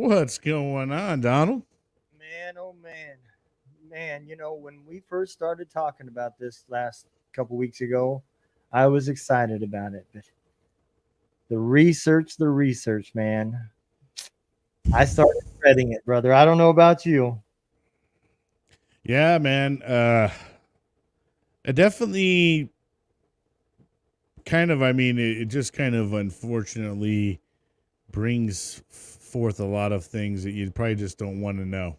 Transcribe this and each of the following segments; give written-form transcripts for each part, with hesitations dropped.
What's going on, Donald? Man, oh man, when we first started talking about this last couple weeks ago, I was excited about it. But the research, man, I started dreading it, brother. I don't know about you. Yeah, man. It definitely it just kind of unfortunately brings forth a lot of things that you probably just don't want to know.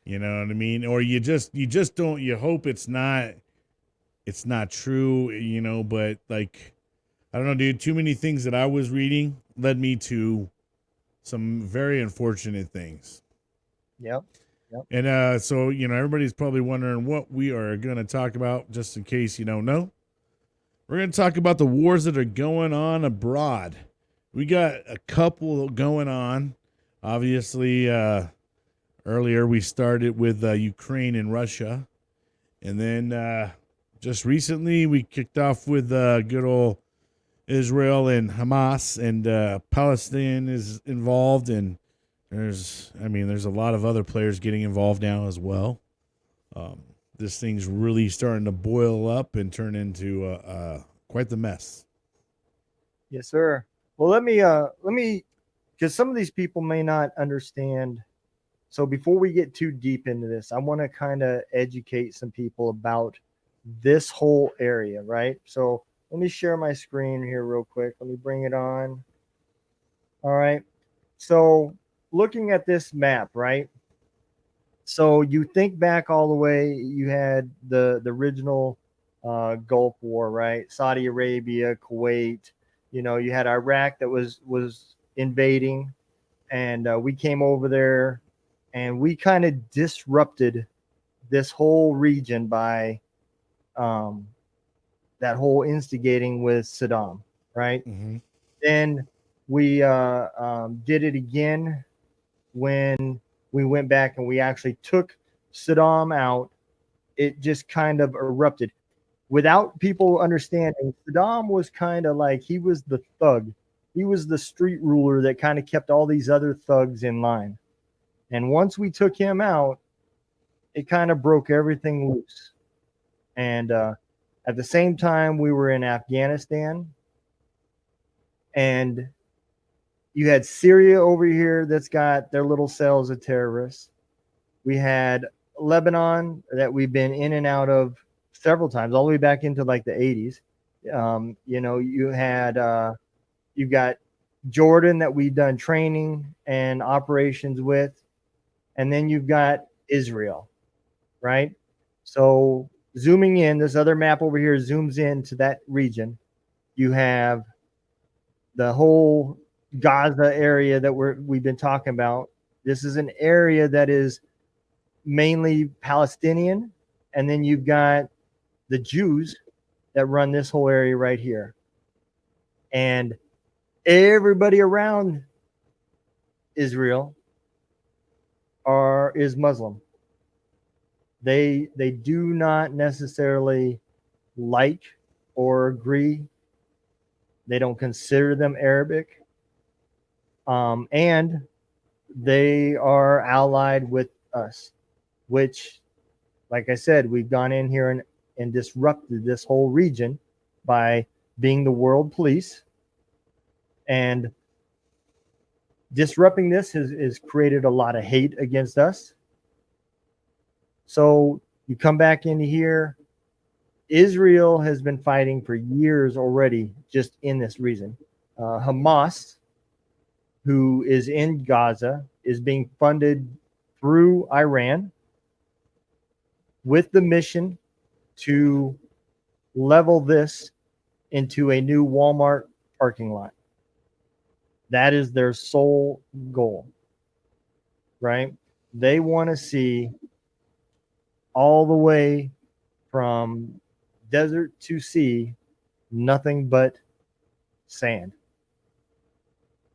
You know what I mean? Or you just don't. You hope it's not true. But like I don't know, dude. Too many things that I was reading led me to some very unfortunate things. Yep, yep. And so, everybody's probably wondering what we are going to talk about, just in case you don't know. We're going to talk about the wars that are going on abroad. We got a couple going on. Obviously, earlier we started with Ukraine and Russia. And then just recently we kicked off with good old Israel and Hamas, and Palestine is involved, and there's a lot of other players getting involved now as well. Um, this thing's really starting to boil up and turn into quite the mess. Yes, sir. Well, let me, because some of these people may not understand. So before we get too deep into this, I want to kind of educate some people about this whole area, right? So let me share my screen here real quick. Let me bring it on. All right. So looking at this map, right? So you think back all the way, you had the original Gulf War, right? Saudi Arabia, Kuwait. You had Iraq that was invading, and we came over there, and we kind of disrupted this whole region by um, that whole instigating with Saddam, right? Mm-hmm. Then we did it again when we went back and we actually took Saddam out. It just kind of erupted without people understanding. Saddam was kind of like he was the thug, he was the street ruler that kind of kept all these other thugs in line. And once we took him out, it kind of broke everything loose. And at the same time, we were in Afghanistan, and you had Syria over here that's got their little cells of terrorists. We had Lebanon that we've been in and out of several times, all the way back into like the 80s. You had you've got Jordan that we've done training and operations with, and then you've got Israel, right? So zooming in, this other map over here zooms in to that region. You have the whole Gaza area that we've been talking about. This is an area that is mainly Palestinian, and then you've got the Jews that run this whole area right here, and everybody around Israel is Muslim. They do not necessarily like or agree. They don't consider them Arabic, and they are allied with us, which, like I said, we've gone in here and disrupted this whole region by being the world police. And disrupting this has created a lot of hate against us. So you come back into here. Israel has been fighting for years already just in this region. Hamas, who is in Gaza, is being funded through Iran with the mission to level this into a new Walmart parking lot. That is their sole goal, right? They want to see all the way from desert to sea, nothing but sand.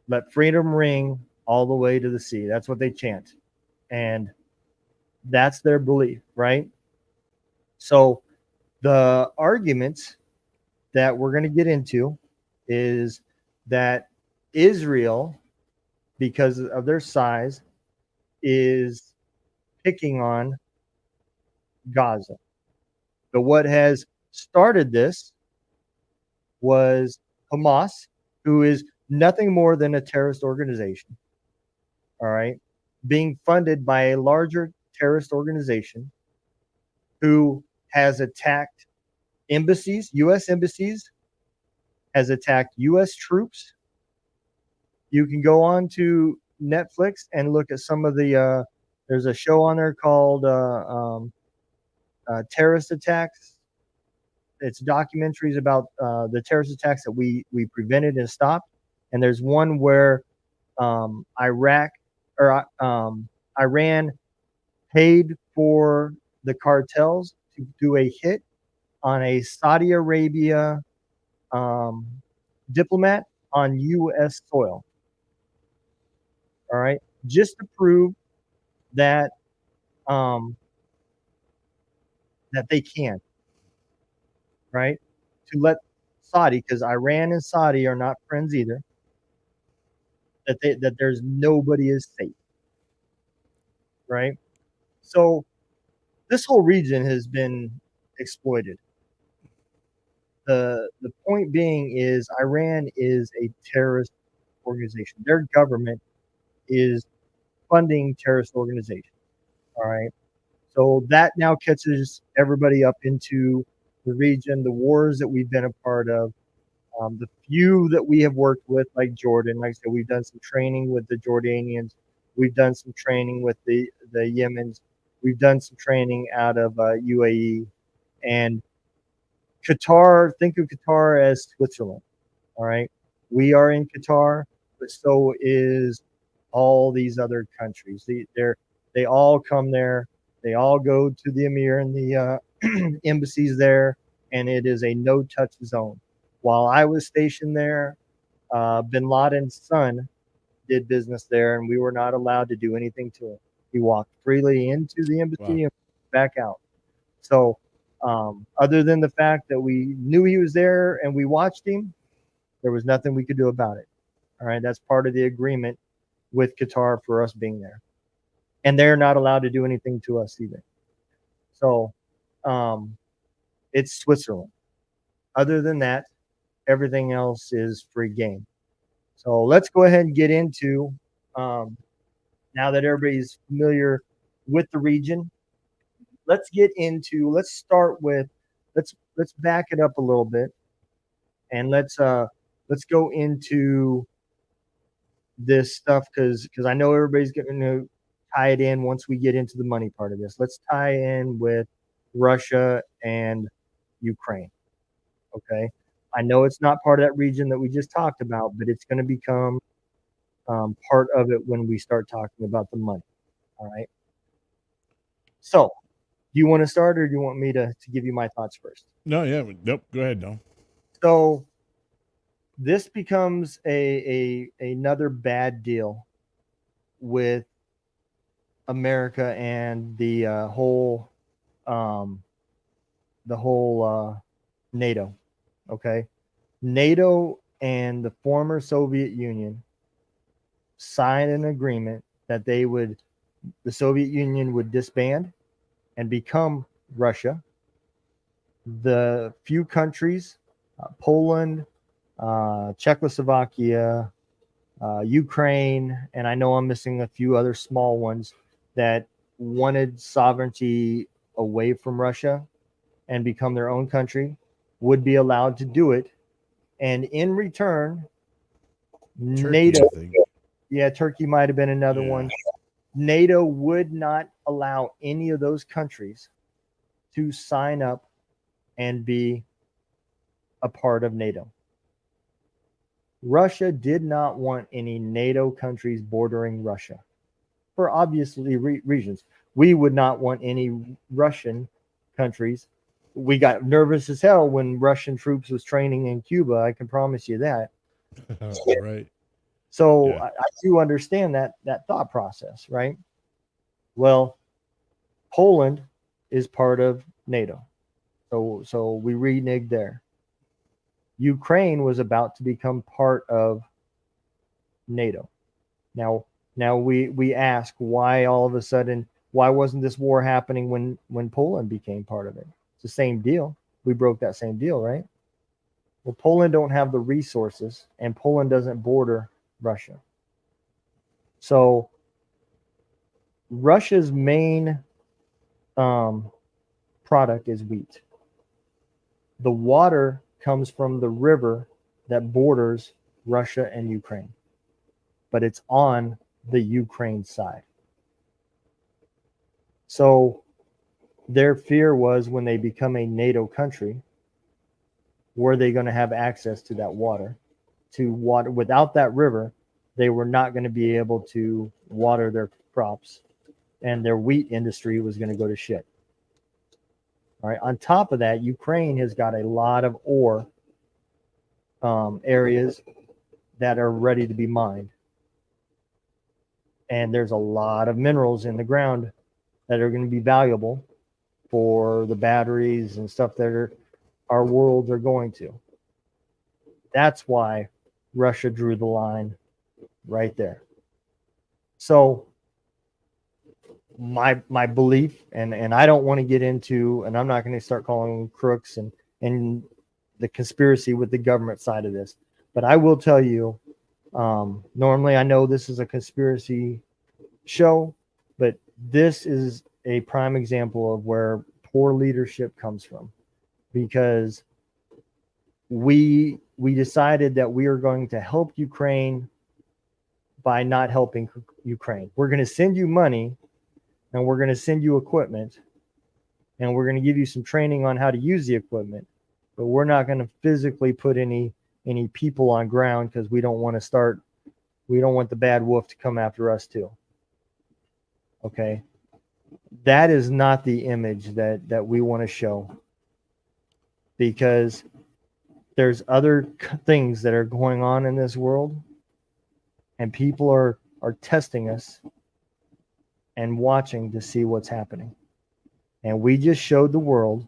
Let freedom ring all the way to the sea. That's what they chant. And that's their belief, right? So the arguments that we're going to get into is that Israel because of their size, is picking on Gaza. But what has started this was Hamas, who is nothing more than a terrorist organization, all right, being funded by a larger terrorist organization who has attacked embassies, U.S. embassies, has attacked U.S. troops. You can go on to Netflix and look at some of the, there's a show on there called Terrorist Attacks. It's documentaries about the terrorist attacks that we prevented and stopped. And there's one where Iraq or Iran paid for the cartels to do a hit on a Saudi Arabia diplomat on U.S. soil. All right, just to prove that that they can, right? To let Saudi, because Iran and Saudi are not friends either, that there's nobody is safe, right? So this whole region has been exploited. The point being is Iran is a terrorist organization. Their government is funding terrorist organizations. All right. So that now catches everybody up into the region, the wars that we've been a part of, the few that we have worked with, like Jordan. Like I said, we've done some training with the Jordanians. We've done some training with the Yemens. We've done some training out of UAE and Qatar. Think of Qatar as Switzerland. All right. We are in Qatar, but so is all these other countries. They all come there. They all go to the emir and the embassies there, and it is a no-touch zone. While I was stationed there, bin Laden's son did business there, and we were not allowed to do anything to him. He walked freely into the embassy and back out. So, other than the fact that we knew he was there and we watched him, there was nothing we could do about it. All right, that's part of the agreement with Qatar for us being there. And they're not allowed to do anything to us either. So it's Switzerland. Other than that, everything else is free game. So let's go ahead and get into, now that everybody's familiar with the region, let's start with, let's back it up a little bit, and let's go into this stuff because I know everybody's going to tie it in once we get into the money part of this. Let's tie in with Russia and Ukraine. Okay. I know it's not part of that region that we just talked about, but it's going to become part of it when we start talking about the money. All right. So, do you want to start, or do you want me to give you my thoughts first? No, yeah, nope. Go ahead, no. So, this becomes another bad deal with America and the whole NATO. Okay, NATO and the former Soviet Union signed an agreement that the Soviet Union would disband and become Russia. The few countries, Poland, Czechoslovakia, Ukraine, and I know I'm missing a few other small ones that wanted sovereignty away from Russia and become their own country, would be allowed to do it. And in return, Turkey, NATO, Turkey might have been another one. NATO would not allow any of those countries to sign up and be a part of NATO. Russia did not want any NATO countries bordering Russia for obviously reasons. We would not want any Russian countries. We got nervous as hell when Russian troops was training in Cuba. I can promise you that. Right. So I do understand that thought process, right? Well, Poland is part of NATO. So we reneged there. Ukraine was about to become part of NATO. Now we ask why all of a sudden, why wasn't this war happening when Poland became part of it? It's the same deal. We broke that same deal, right? Well, Poland don't have the resources, and Poland doesn't border Russia. So Russia's main product is wheat. The water comes from the river that borders Russia and Ukraine, but it's on the Ukraine side. So their fear was, when they become a NATO country, were they going to have access to that water? To water without that river, they were not going to be able to water their crops, and their wheat industry was going to go to shit. All right. On top of that, Ukraine has got a lot of ore areas that are ready to be mined, and there's a lot of minerals in the ground that are going to be valuable for the batteries and stuff that our worlds are going to. That's why Russia drew the line right there. So my belief, and I don't want to get into, and I'm not going to start calling them crooks and the conspiracy with the government side of this, but I will tell you, normally I know this is a conspiracy show, but this is a prime example of where poor leadership comes from, because we decided that we are going to help Ukraine by not helping Ukraine. We're going to send you money, and we're going to send you equipment, and we're going to give you some training on how to use the equipment, but we're not going to physically put any people on ground, because we don't want the bad wolf to come after us too. Okay. That is not the image that we want to show, because there's other things that are going on in this world, and people are testing us and watching to see what's happening. And we just showed the world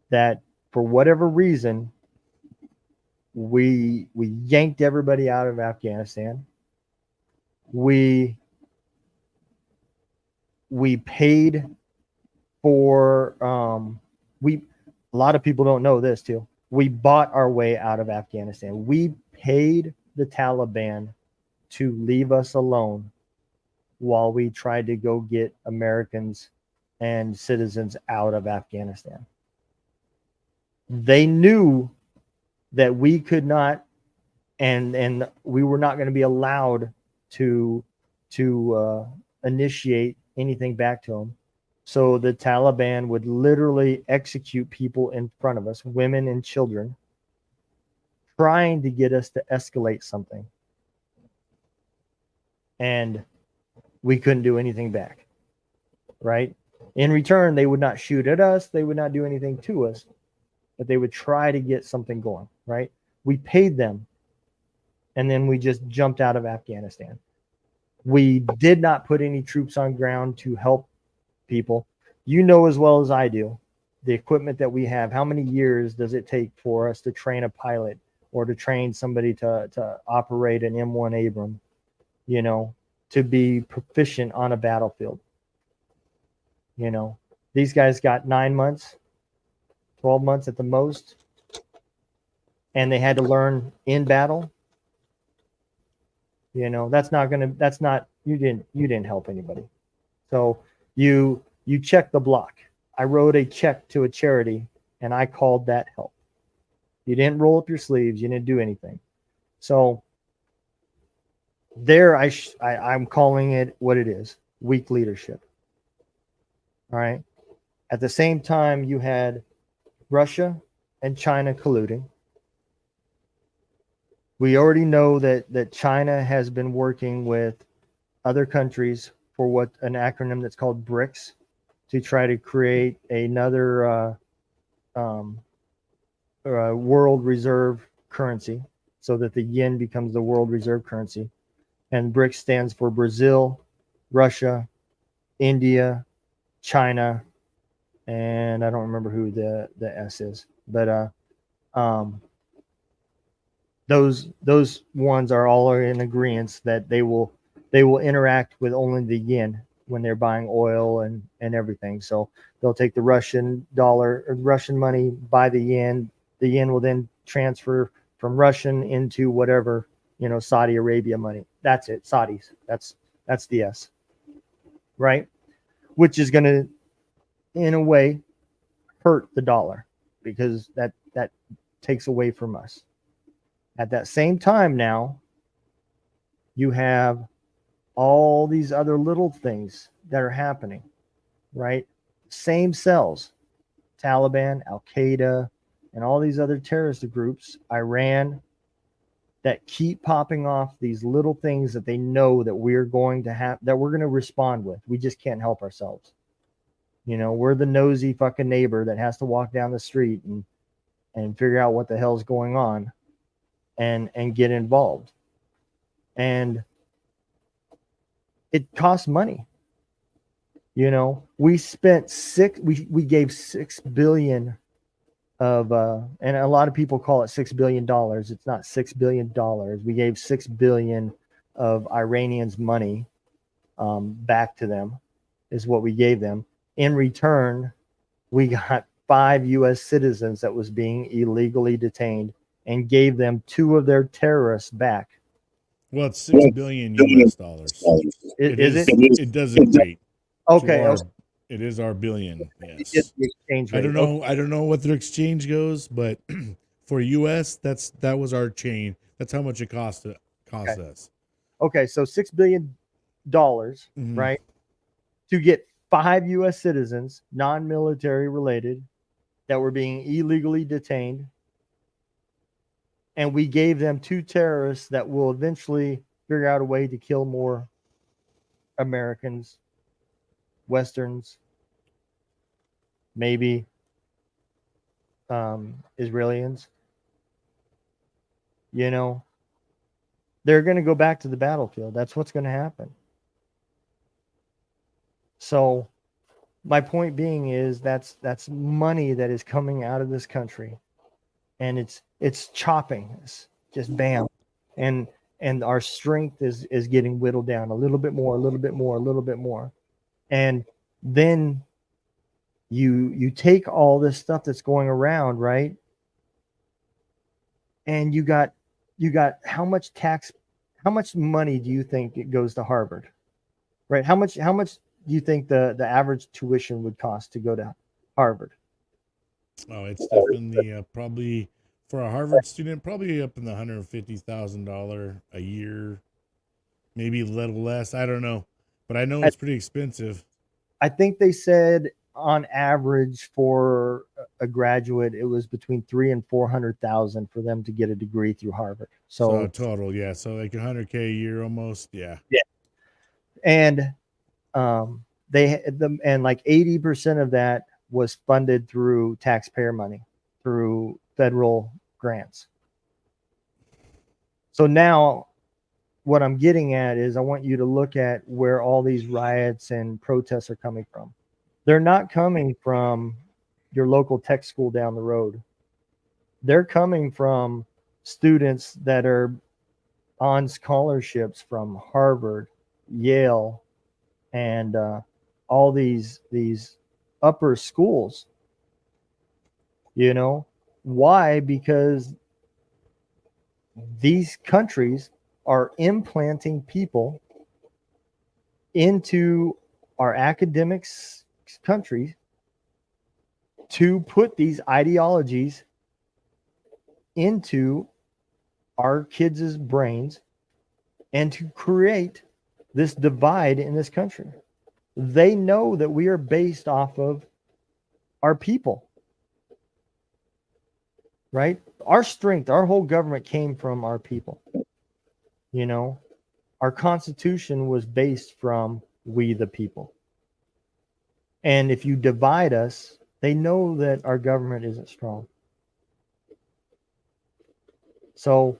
that for whatever reason, we yanked everybody out of Afghanistan. We paid for a lot of people don't know this too. We bought our way out of Afghanistan. We paid the Taliban to leave us alone while we tried to go get Americans and citizens out of Afghanistan. They knew that we could not, and we were not going to be allowed to initiate anything back to them. So the Taliban would literally execute people in front of us, women and children, trying to get us to escalate something. And we couldn't do anything back, right? In return, they would not shoot at us. They would not do anything to us, but they would try to get something going, right? We paid them, and then we just jumped out of Afghanistan. We did not put any troops on ground to help people. You know as well as I do, the equipment that we have, how many years does it take for us to train a pilot or to train somebody to operate an M1 Abram, to be proficient on a battlefield? These guys got 9 months, 12 months at the most, and they had to learn in battle. You didn't help anybody. So you check the block. I wrote a check to a charity, and I called that help. You didn't roll up your sleeves. You didn't do anything. So there, I'm calling it what it is: weak leadership. All right. At the same time, you had Russia and China colluding. We already know that China has been working with other countries for what an acronym that's called BRICS, to try to create another world reserve currency, so that the yen becomes the world reserve currency. And BRICS stands for Brazil, Russia, India, China, and I don't remember who the S is, but those ones are all in agreement that they will interact with only the yen when they're buying oil and everything. So they'll take the Russian dollar or Russian money, buy the yen. The yen will then transfer from Russian into whatever, Saudi Arabia money. That's it. Saudis. That's the S, right? Which is going to, in a way, hurt the dollar because that takes away from us. At that same time now, you have all these other little things that are happening, right? Same cells, Taliban, Al Qaeda, and all these other terrorist groups, Iran, that keep popping off these little things that they know that we're going to respond with. We just can't help ourselves. We're the nosy fucking neighbor that has to walk down the street and figure out what the hell's going on and get involved. And it costs money. We spent we gave $6 billion of and a lot of people call it $6 billion. It's not $6 billion. We gave $6 billion of Iranians money back to them, is what we gave them. In return, we got 5 U.S. citizens that was being illegally detained and gave them 2 of their terrorists back. Well, it's $6 billion US dollars. Is it? It does equate. Okay. It is our billion. Yes. It's the exchange rate. I don't know. I don't know what their exchange goes, but for US, that was our chain. That's how much it cost us. Okay, so $6 billion, right, to get 5 U.S. citizens, non-military related, that were being illegally detained, and we gave them 2 terrorists that will eventually figure out a way to kill more Americans, Westerns, maybe Israelis. They're going to go back to the battlefield. That's what's going to happen. So my point being is that's money that is coming out of this country, and it's chopping. It's just bam. And our strength is getting whittled down a little bit more, a little bit more, a little bit more. And then you take all this stuff that's going around, right? And you got how much money do you think it goes to Harvard? Right? How much do you think the average tuition would cost to go to Harvard? Oh, it's definitely probably for a Harvard student, probably up in the $150,000 a year, maybe a little less. I don't know, but I know it's pretty expensive. I think they said on average for a graduate, it was between $300,000 and $400,000 for them to get a degree through Harvard. So total, yeah. So like $100K a year almost, yeah. Yeah. And and like 80% of that was funded through taxpayer money, through federal grants. So now what I'm getting at is I want you to look at where all these riots and protests are coming from. They're not coming from your local tech school down the road. They're coming from students that are on scholarships from Harvard, Yale, and all these upper schools. Why? Because these countries are implanting people into our academics countries to put these ideologies into our kids' brains and to create this divide in this country. They know that we are based off of our people, right? Our strength, our whole government came from our people. Our Constitution was based from we the people. And if you divide us, they know that our government isn't strong. So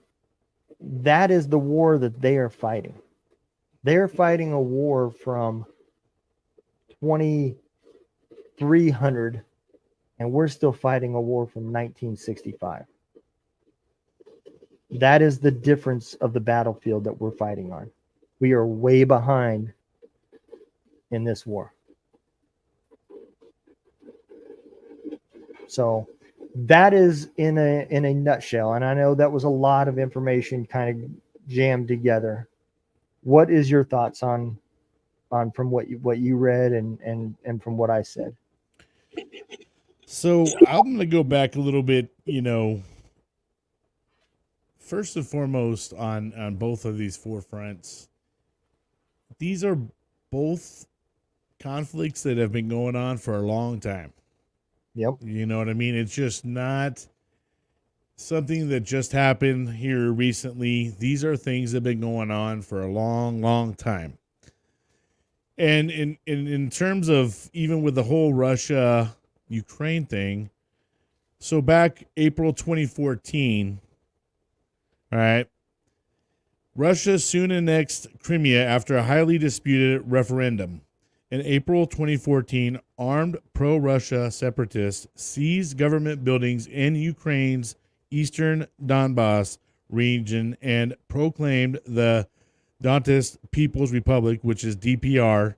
that is the war that they are fighting. They're fighting a war from 2300, and we're still fighting a war from 1965. That is the difference of the battlefield that we're fighting on. We are way behind in this war. So that is in a nutshell. And I know that was a lot of information kind of jammed together. What is your thoughts on from what you read and from what I said? So I'm going to go back a little bit, first and foremost on both of these four fronts. These are both conflicts that have been going on for a long time. Yep. You know what I mean? It's just not something that just happened here recently. These are things that have been going on for a long, long time. And in terms of even with the whole Russia Ukraine thing, so back April 2014, all right, Russia soon annexed Crimea after a highly disputed referendum. In April 2014, armed pro-Russia separatists seized government buildings in Ukraine's eastern Donbass region and proclaimed the Donetsk People's Republic, which is DPR,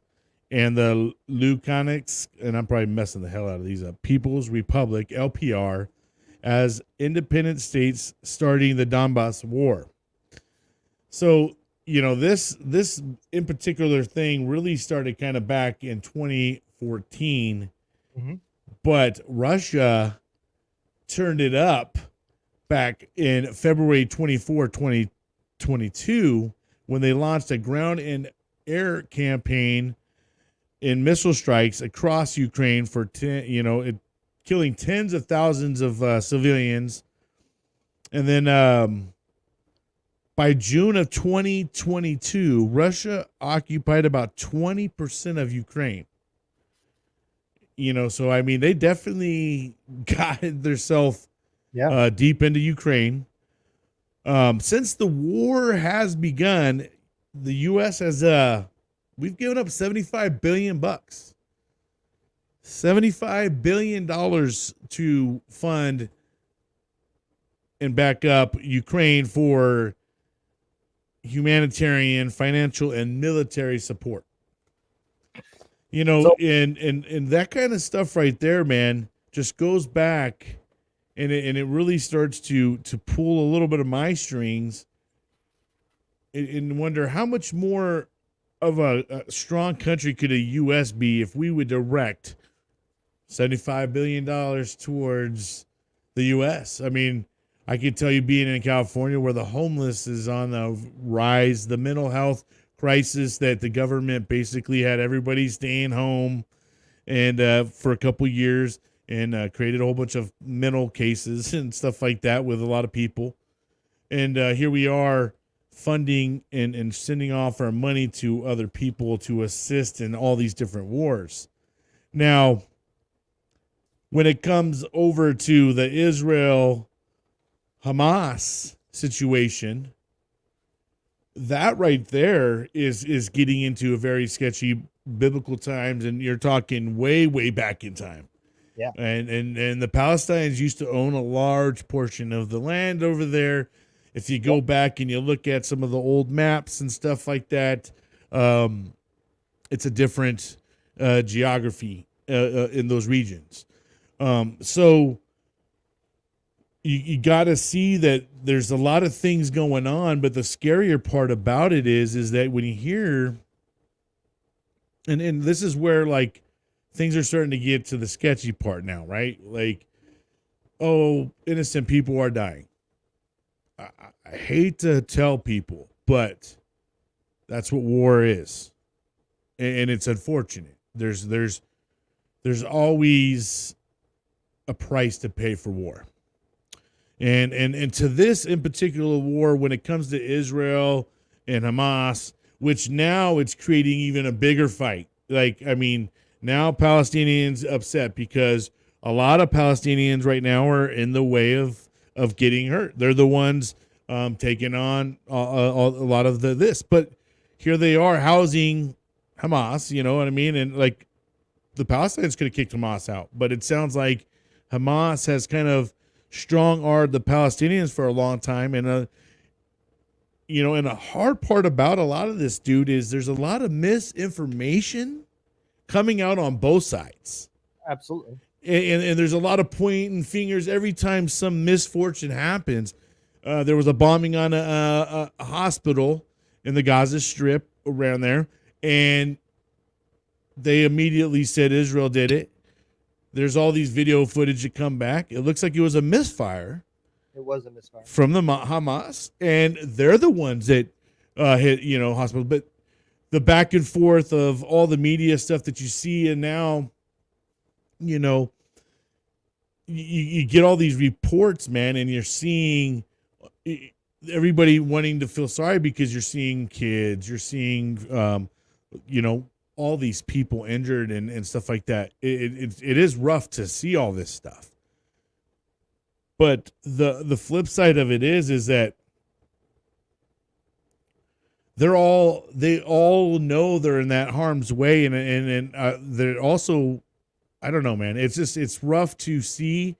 and the Luhansk, and I'm probably messing the hell out of these up, People's Republic, LPR, as independent states starting the Donbass War. So, this in particular thing really started kind of back in 2014, but Russia turned it up back in February 24, 2022, when they launched a ground and air campaign in missile strikes across Ukraine for killing tens of thousands of civilians. And then by June of 2022, Russia occupied about 20% of Ukraine. So I mean, they definitely got themselves deep into Ukraine. Since the war has begun, the U.S. has we've given up $75 billion, $75 billion to fund and back up Ukraine for humanitarian, financial, and military support. And that kind of stuff right there, man, just goes back and it really starts to pull a little bit of my strings and wonder how much more of a strong country could a U.S. be if we would direct $75 billion towards the U.S. I mean, I can tell you, being in California where the homeless is on the rise, the mental health crisis that the government basically had everybody staying home and for a couple years and created a whole bunch of mental cases and stuff like that with a lot of people. And here we are funding and sending off our money to other people to assist in all these different wars. Now, when it comes over to the Israel-Hamas situation, that right there is getting into a very sketchy biblical times, and you're talking way, way back in time. Yeah. And the Palestinians used to own a large portion of the land over there. If you go back and you look at some of the old maps and stuff like that, it's a different geography in those regions. So you got to see that there's a lot of things going on, but the scarier part about it is that when you hear, and this is where like things are starting to get to the sketchy part now, right? Like, oh, innocent people are dying. I hate to tell people, but that's what war is, and it's unfortunate. There's always a price to pay for war, and to this in particular war, when it comes to Israel and Hamas, which now it's creating even a bigger fight. Like, I mean, now Palestinians upset because a lot of Palestinians right now are in the way of getting hurt. They're the ones taking on a lot of this. But here they are housing Hamas, you know what I mean? And like the Palestinians could have kicked Hamas out, but it sounds like Hamas has kind of strong-armed the Palestinians for a long time. And and a hard part about a lot of this, dude, is there's a lot of misinformation coming out on both sides. Absolutely. And there's a lot of pointing fingers every time some misfortune happens. There was a bombing on a hospital in the Gaza Strip around there, and they immediately said Israel did it. There's all these video footage that come back. It looks like it was a misfire. It was a misfire from the Hamas, and they're the ones that hit hospitals. But the back and forth of all the media stuff that you see, and now you get all these reports, man, and you're seeing everybody wanting to feel sorry because you're seeing kids, you're seeing all these people injured and stuff like that. It is rough to see all this stuff. But the flip side of it is that they all know they're in that harm's way, and they're also, I don't know, man. It's rough to see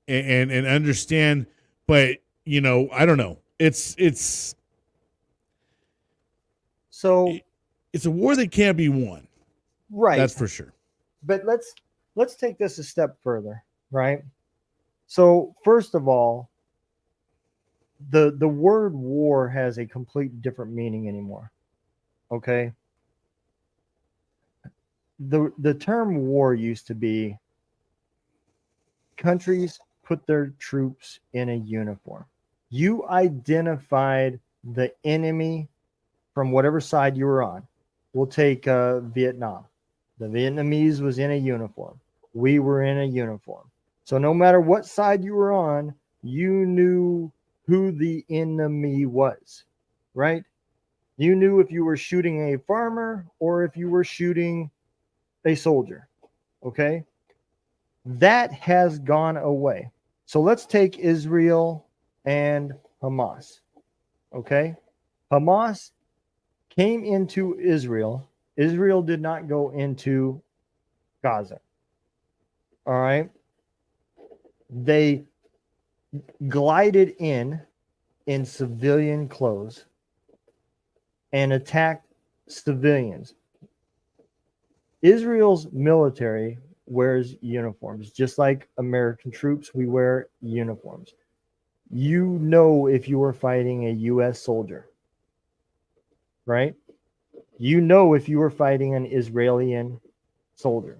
and understand, but I don't know. It's so it's a war that can't be won, right? That's for sure. But let's take this a step further. Right. So first of all, the word war has a complete different meaning anymore. Okay. The term war used to be countries put their troops in a uniform. You identified the enemy from whatever side you were on. We'll take Vietnam. The Vietnamese was in a uniform. We were in a uniform. So no matter what side you were on, you knew who the enemy was, right? You knew if you were shooting a farmer or if you were shooting a soldier, okay? That has gone away. So let's take Israel and Hamas, okay? Hamas came into Israel. Israel did not go into Gaza, all right? They glided in civilian clothes and attacked civilians. Israel's military wears uniforms, just like American troops. We wear uniforms. You know if you are fighting a U.S. soldier, right? You know if you are fighting an Israeli soldier.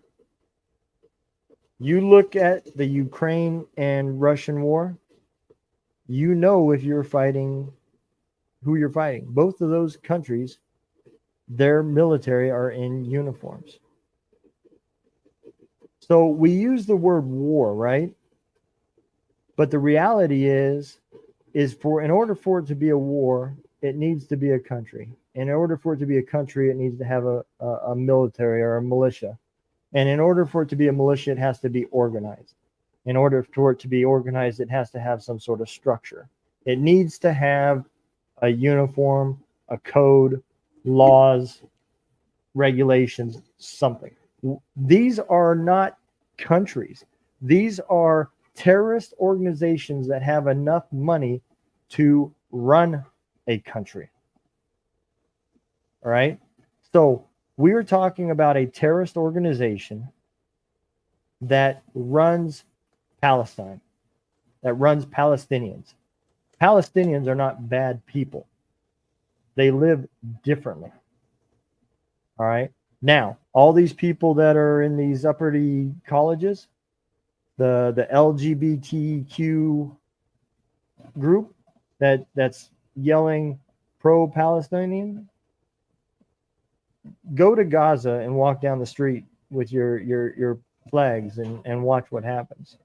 You look at the Ukraine and Russian war, you know if you're fighting who you're fighting. Both of those countries, their military are in uniforms. So we use the word war, right? But the reality is in order for it to be a war, it needs to be a country. And in order for it to be a country, it needs to have a military or a militia. And in order for it to be a militia, it has to be organized. In order for it to be organized, it has to have some sort of structure. It needs to have a uniform, a code, laws, regulations, something. These are not countries. These are terrorist organizations that have enough money to run a country. All right? So we are talking about a terrorist organization that runs Palestine, that runs Palestinians. Palestinians are not bad people. They live differently. All right? Now, all these people that are in these uppity colleges, the LGBTQ group that's yelling pro-Palestinian, go to Gaza and walk down the street with your flags and watch what happens.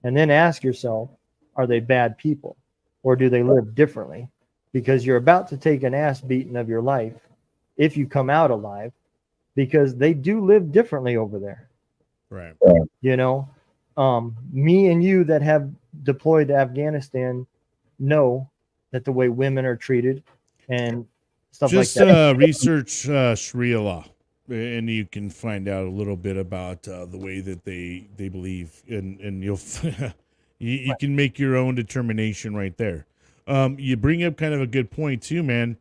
And then ask yourself, are they bad people or do they live differently? Because you're about to take an ass beating of your life if you come out alive, because they do live differently over there. Right. You know, me and you that have deployed to Afghanistan know that the way women are treated and stuff just like that. research Sharia law. and you can find out a little bit about the way that they believe, and you'll you Right. can make your own determination right there. You bring up kind of a good point too, man.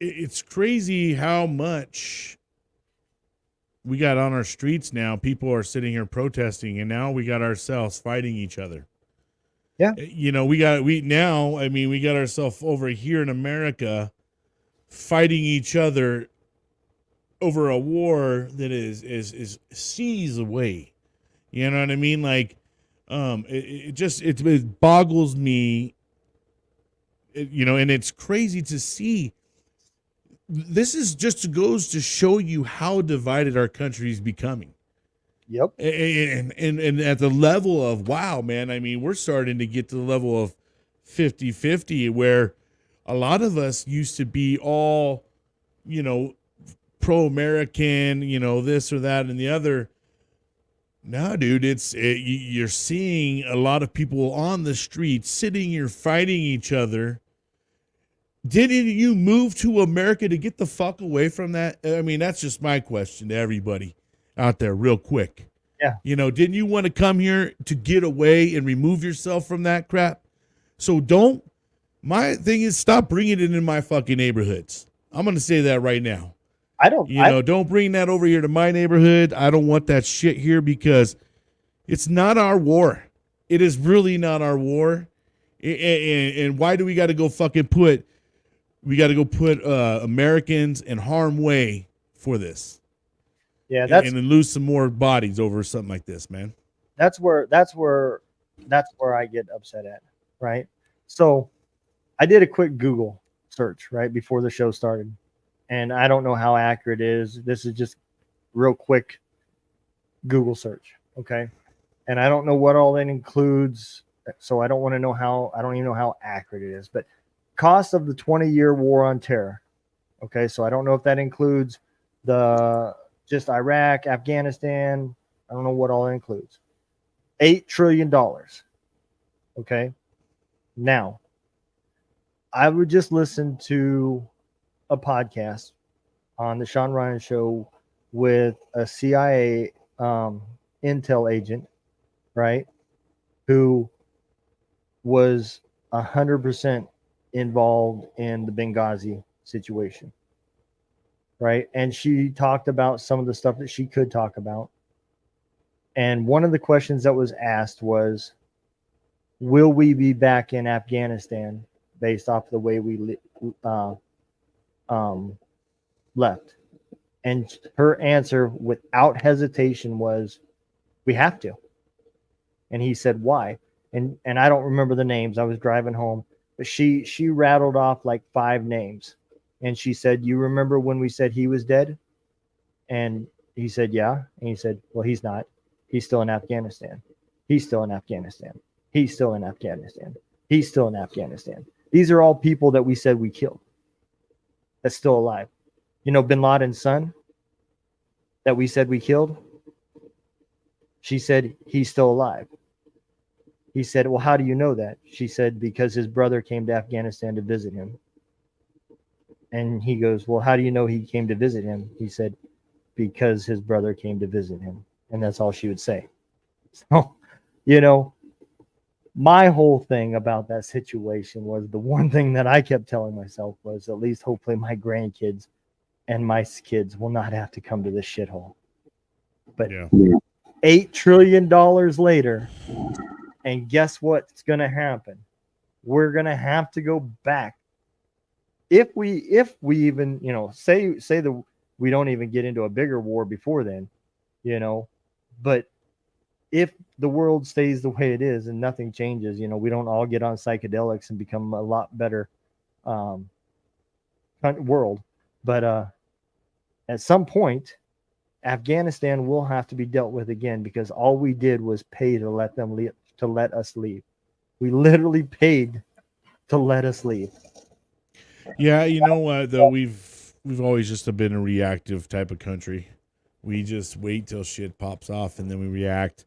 It's crazy how much we got on our streets now. People are sitting here protesting, and now we got ourselves fighting each other. Yeah. You know, we got ourselves over here in America fighting each other over a war that is seas away. You know what I mean? Like, it boggles me. You know, and it's crazy to see. This is just goes to show you how divided our country is becoming. Yep. And at the level of, wow, man, I mean, we're starting to get to the level of 50-50, where a lot of us used to be all, you know, pro-American, you know, this or that and the other. No, dude, you're seeing a lot of people on the street sitting here fighting each other. Didn't you move to America to get the fuck away from that? I mean, that's just my question to everybody out there, real quick. Yeah. You know, didn't you want to come here to get away and remove yourself from that crap? So my thing is, stop bringing it in my fucking neighborhoods. I'm going to say that right now. Don't bring that over here to my neighborhood. I don't want that shit here, because it's not our war. It is really not our war. And why do we got to go put Americans in harm's way for this? Yeah. And then lose some more bodies over something like this, man. That's where I get upset at. Right. So I did a quick Google search right before the show started, and I don't know how accurate it is. This is just real quick Google search. Okay. And I don't know what all that includes. So I don't even know how accurate it is, but cost of the 20-year war on terror. Okay. So I don't know if that includes just Iraq, Afghanistan. I don't know what all it includes. $8 trillion. Okay. Now, I would just listen to a podcast on the Sean Ryan show with a CIA intel agent, right, who was 100% involved in the Benghazi situation, right? And she talked about some of the stuff that she could talk about. And one of the questions that was asked was, will we be back in Afghanistan based off the way we left? And her answer without hesitation was, we have to. And he said, why? And I don't remember the names. I was driving home, but she rattled off like 5 names. And she said, you remember when we said he was dead? And he said, yeah. And he said, well, he's not. He's still in Afghanistan. He's still in Afghanistan. He's still in Afghanistan. He's still in Afghanistan. These are all people that we said we killed that's still alive. You know, Bin Laden's son that we said we killed, she said he's still alive. He said, well, how do you know that? She said, because his brother came to Afghanistan to visit him. And he goes, well, how do you know he came to visit him? He said, because his brother came to visit him. And that's all she would say. So, you know, my whole thing about that situation was, the one thing that I kept telling myself was, at least hopefully my grandkids and my kids will not have to come to this shithole. But Yeah. $8 trillion later, and guess what's going to happen? We're going to have to go back. If we even, you know, say that we don't even get into a bigger war before then, you know, but if the world stays the way it is and nothing changes, you know, we don't all get on psychedelics and become a lot better world. But at some point, Afghanistan will have to be dealt with again, because all we did was pay to let them leave, to let us leave. We literally paid to let us leave. Yeah, you know what, though, we've always just been a reactive type of country. We just wait till shit pops off and then we react.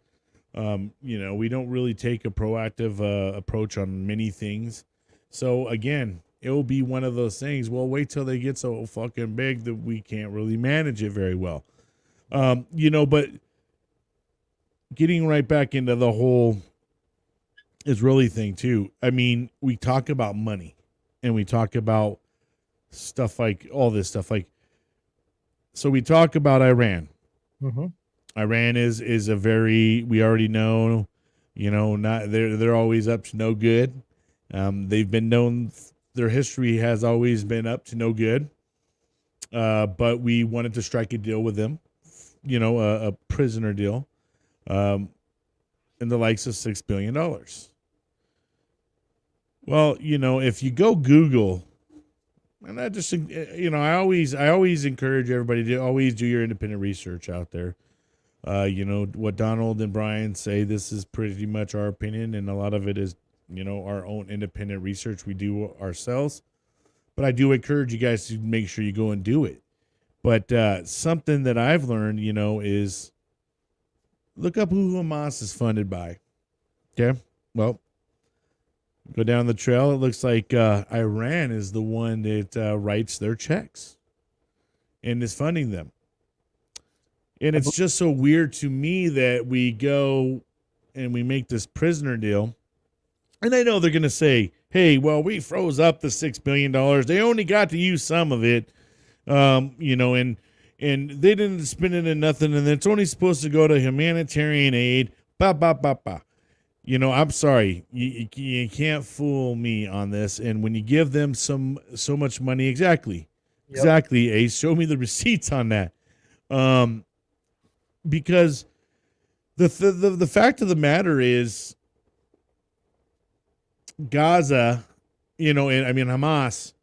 You know, we don't really take a proactive approach on many things. So again, it'll be one of those things. Well, wait till they get so fucking big that we can't really manage it very well. But getting right back into the whole Israeli thing too. I mean, we talk about money and we talk about stuff like all this stuff. Like, so we talk about Iran. Mm-hmm. Iran is a very, we already know, not they're always up to no good. They've been known, their history has always been up to no good. But we wanted to strike a deal with them, a prisoner deal, in the likes of $6 billion. Well, if you go Google, and I just, I always encourage everybody to always do your independent research out there. What Donald and Bryan say, this is pretty much our opinion, and a lot of it is, our own independent research we do ourselves. But I do encourage you guys to make sure you go and do it. But something that I've learned, is look up who Hamas is funded by. Okay? Well, go down the trail. It looks like Iran is the one that writes their checks and is funding them. And it's just so weird to me that we go and we make this prisoner deal. And I know they're going to say, hey, well, we froze up the $6 billion. They only got to use some of it, and they didn't spend it in nothing. And it's only supposed to go to humanitarian aid. I'm sorry. You can't fool me on this. And when you give them so much money, exactly, Ace, show me the receipts on that. Because the fact of the matter is, Gaza, Hamas,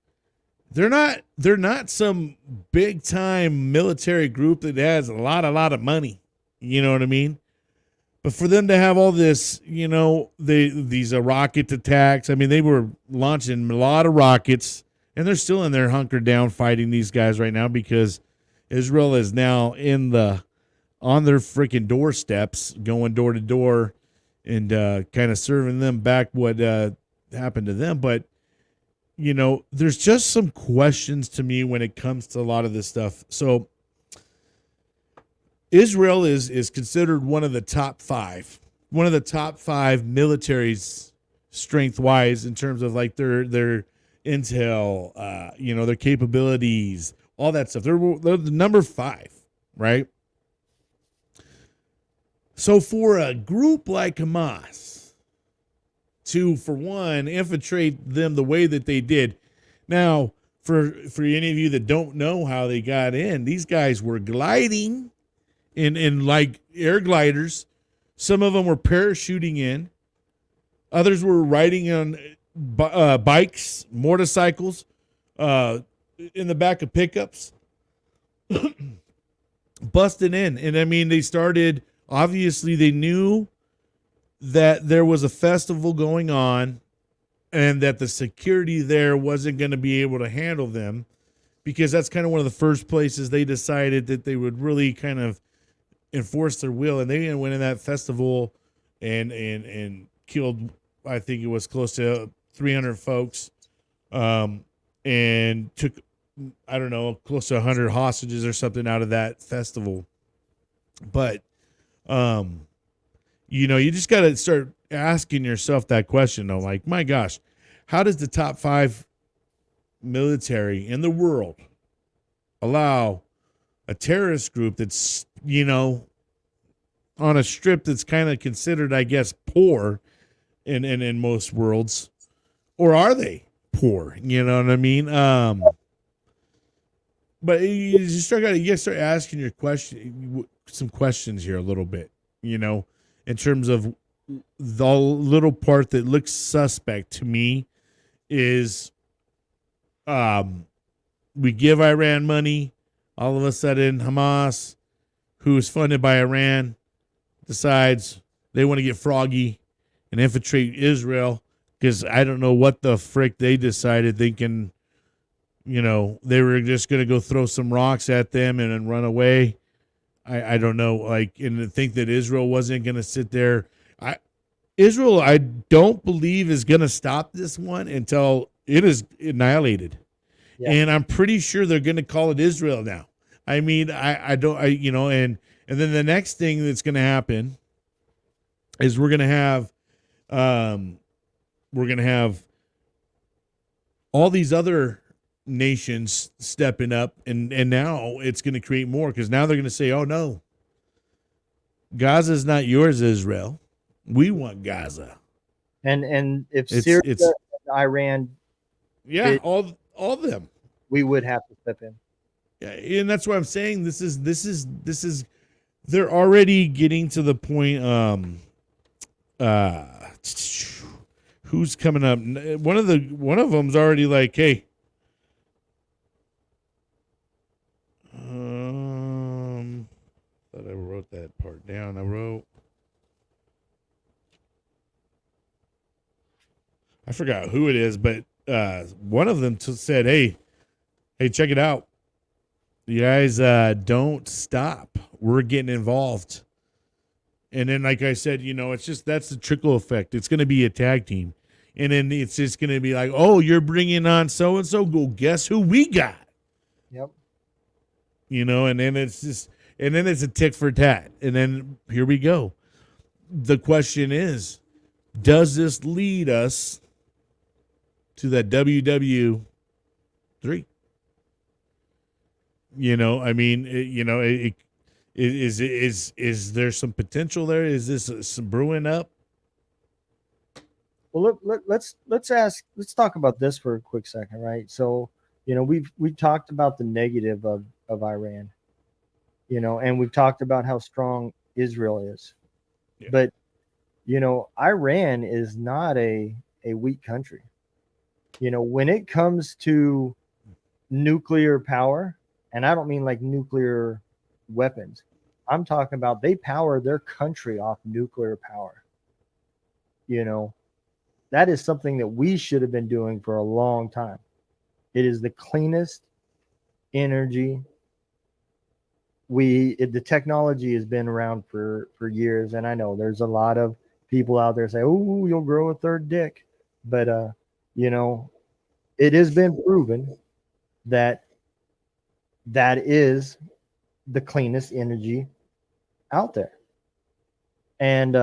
they're not some big time military group that has a lot of money. You know what I mean? But for them to have all this, these rocket attacks, I mean, they were launching a lot of rockets, and they're still in there hunkered down fighting these guys right now because Israel is now on their freaking doorsteps, going door to door and kind of serving them back what happened to them. But, there's just some questions to me when it comes to a lot of this stuff. So Israel is considered one of the top five militaries strength-wise in terms of like their intel, their capabilities, all that stuff. They're the number 5, right? So for a group like Hamas to, for one, infiltrate them the way that they did. Now, for any of you that don't know how they got in, these guys were gliding in like air gliders. Some of them were parachuting in. Others were riding on bikes, motorcycles, in the back of pickups, busting in. And I mean, they started... Obviously, they knew that there was a festival going on and that the security there wasn't going to be able to handle them, because that's kind of one of the first places they decided that they would really kind of enforce their will. And they went in that festival and killed, I think it was close to 300 folks, and took, I don't know, close to 100 hostages or something out of that festival. But you just got to start asking yourself that question, though. Like, my gosh, how does the top 5 military in the world allow a terrorist group that's, on a strip that's kind of considered, I guess, poor in most worlds? Or are they poor? You know what I mean? But you start asking some questions here a little bit, in terms of the little part that looks suspect to me is, we give Iran money. All of a sudden, Hamas, who is funded by Iran, decides they want to get froggy and infiltrate Israel, because I don't know what the frick they decided, thinking, they were just going to go throw some rocks at them and then run away. I don't know, like, and think that Israel wasn't going to sit there. Israel, I don't believe, is going to stop this one until it is annihilated. Yeah. And I'm pretty sure they're going to call it Israel now. I mean, I don't, you know, and then the next thing that's going to happen is um, we're going to have all these other nations stepping up, and now it's going to create more, because now they're going to say, oh no, Gaza's not yours, Israel. We want Gaza. And if It's Syria it's and Iran, yeah, all of them. we would have to step in. Yeah, and that's what I'm saying. This is they're already getting to the point. Uh, who's coming up? One of them's already like, hey, thought I wrote that part down. I forgot who it is, but one of them said, hey, check it out. You guys don't stop. We're getting involved. And then, like I said, you know, it's just, that's the trickle effect. It's going to be a tag team. And then it's just going to be like, oh, you're bringing on so-and-so. Well, guess who we got? Yep. You know, and then it's just, and then it's a tick for tat. And then here we go. The question is, does this lead us to that WW3? You know, I mean, is there some potential there? Is this some brewing up? Well, let's talk about this for a quick second, right? So, you know, we talked about the negative of Iran, you know, and we've talked about how strong Israel is, Yeah. but you know, Iran is not a weak country. You know, when it comes to nuclear power, and I don't mean like nuclear weapons, I'm talking about they power their country off nuclear power. You know, that is something that we should have been doing for a long time. It is the cleanest energy. The technology has been around for years, and I know there's a lot of people out there say, "Oh, you'll grow a third dick," but you know, it has been proven that that is the cleanest energy out there, and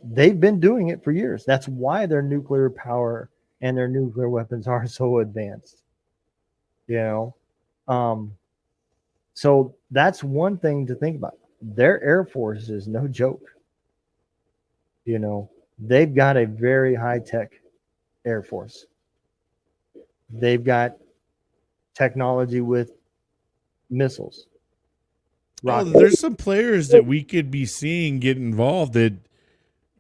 they've been doing it for years. That's why their nuclear power and their nuclear weapons are so advanced. You know, so that's one thing to think about. Their Air Force is no joke. You know, they've got a very high tech Air Force. They've got technology with missiles. Oh, there's some players that we could be seeing get involved that,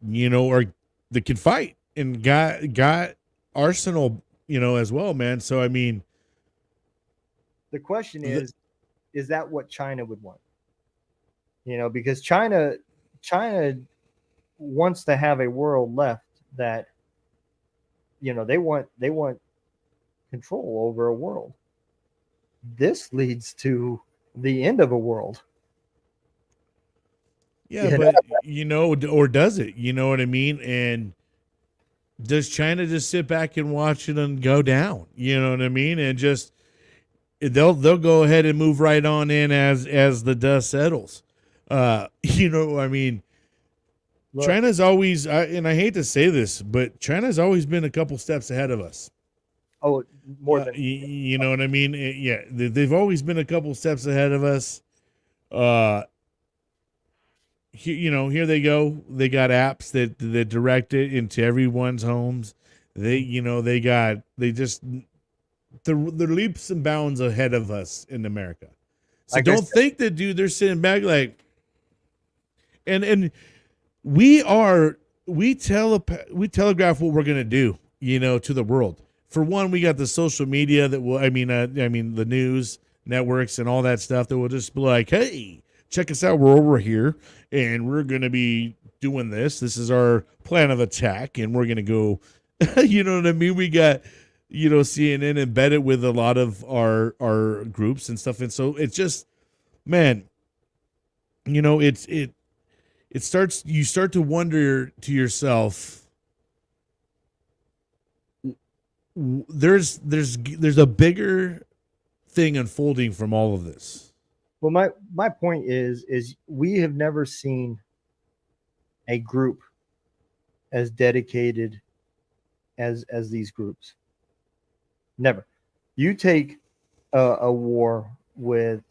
you know, or that can fight and got arsenal, you know, as well, man. So I mean, the question is that what China would want? You know, because China wants to have a world left that, you know, they want control over a world. This leads to the end of a world. Yeah, but you know, or does it? You know what I mean? And does China just sit back and watch it and go down? You know what I mean? And just they'll go ahead and move right on in as the dust settles. You know, I mean, look, China's always, and I hate to say this, but China's always been a couple steps ahead of us. Oh, more than you know what I mean? Yeah, they've always been a couple steps ahead of us. You know, here they go. They got apps that direct it into everyone's homes. They're leaps and bounds ahead of us in America. So like don't think that, dude, they're sitting back like, and we telegraph what we're going to do, you know, to the world. For one, we got the social media that will, I mean, the news networks and all that stuff that will just be like, hey, check us out. We're over here and we're going to be doing this. This is our plan of attack. And we're going to go, you know what I mean? We got, you know, CNN embedded with a lot of our groups and stuff. And so it's just, man, you know, you start to wonder to yourself, there's a bigger thing unfolding from all of this. Well, my point is we have never seen a group as dedicated as these groups. Never. You take a war with,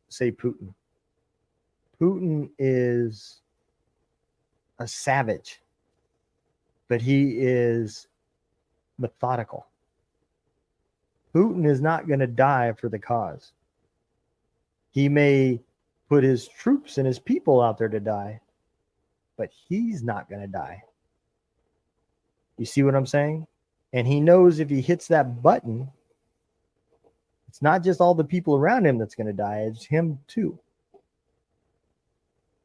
say, Putin. Putin is a savage, but he is methodical. Putin is not going to die for the cause. He may put his troops and his people out there to die, but he's not going to die. You see what I'm saying? And he knows if he hits that button, it's not just all the people around him that's going to die, it's him too.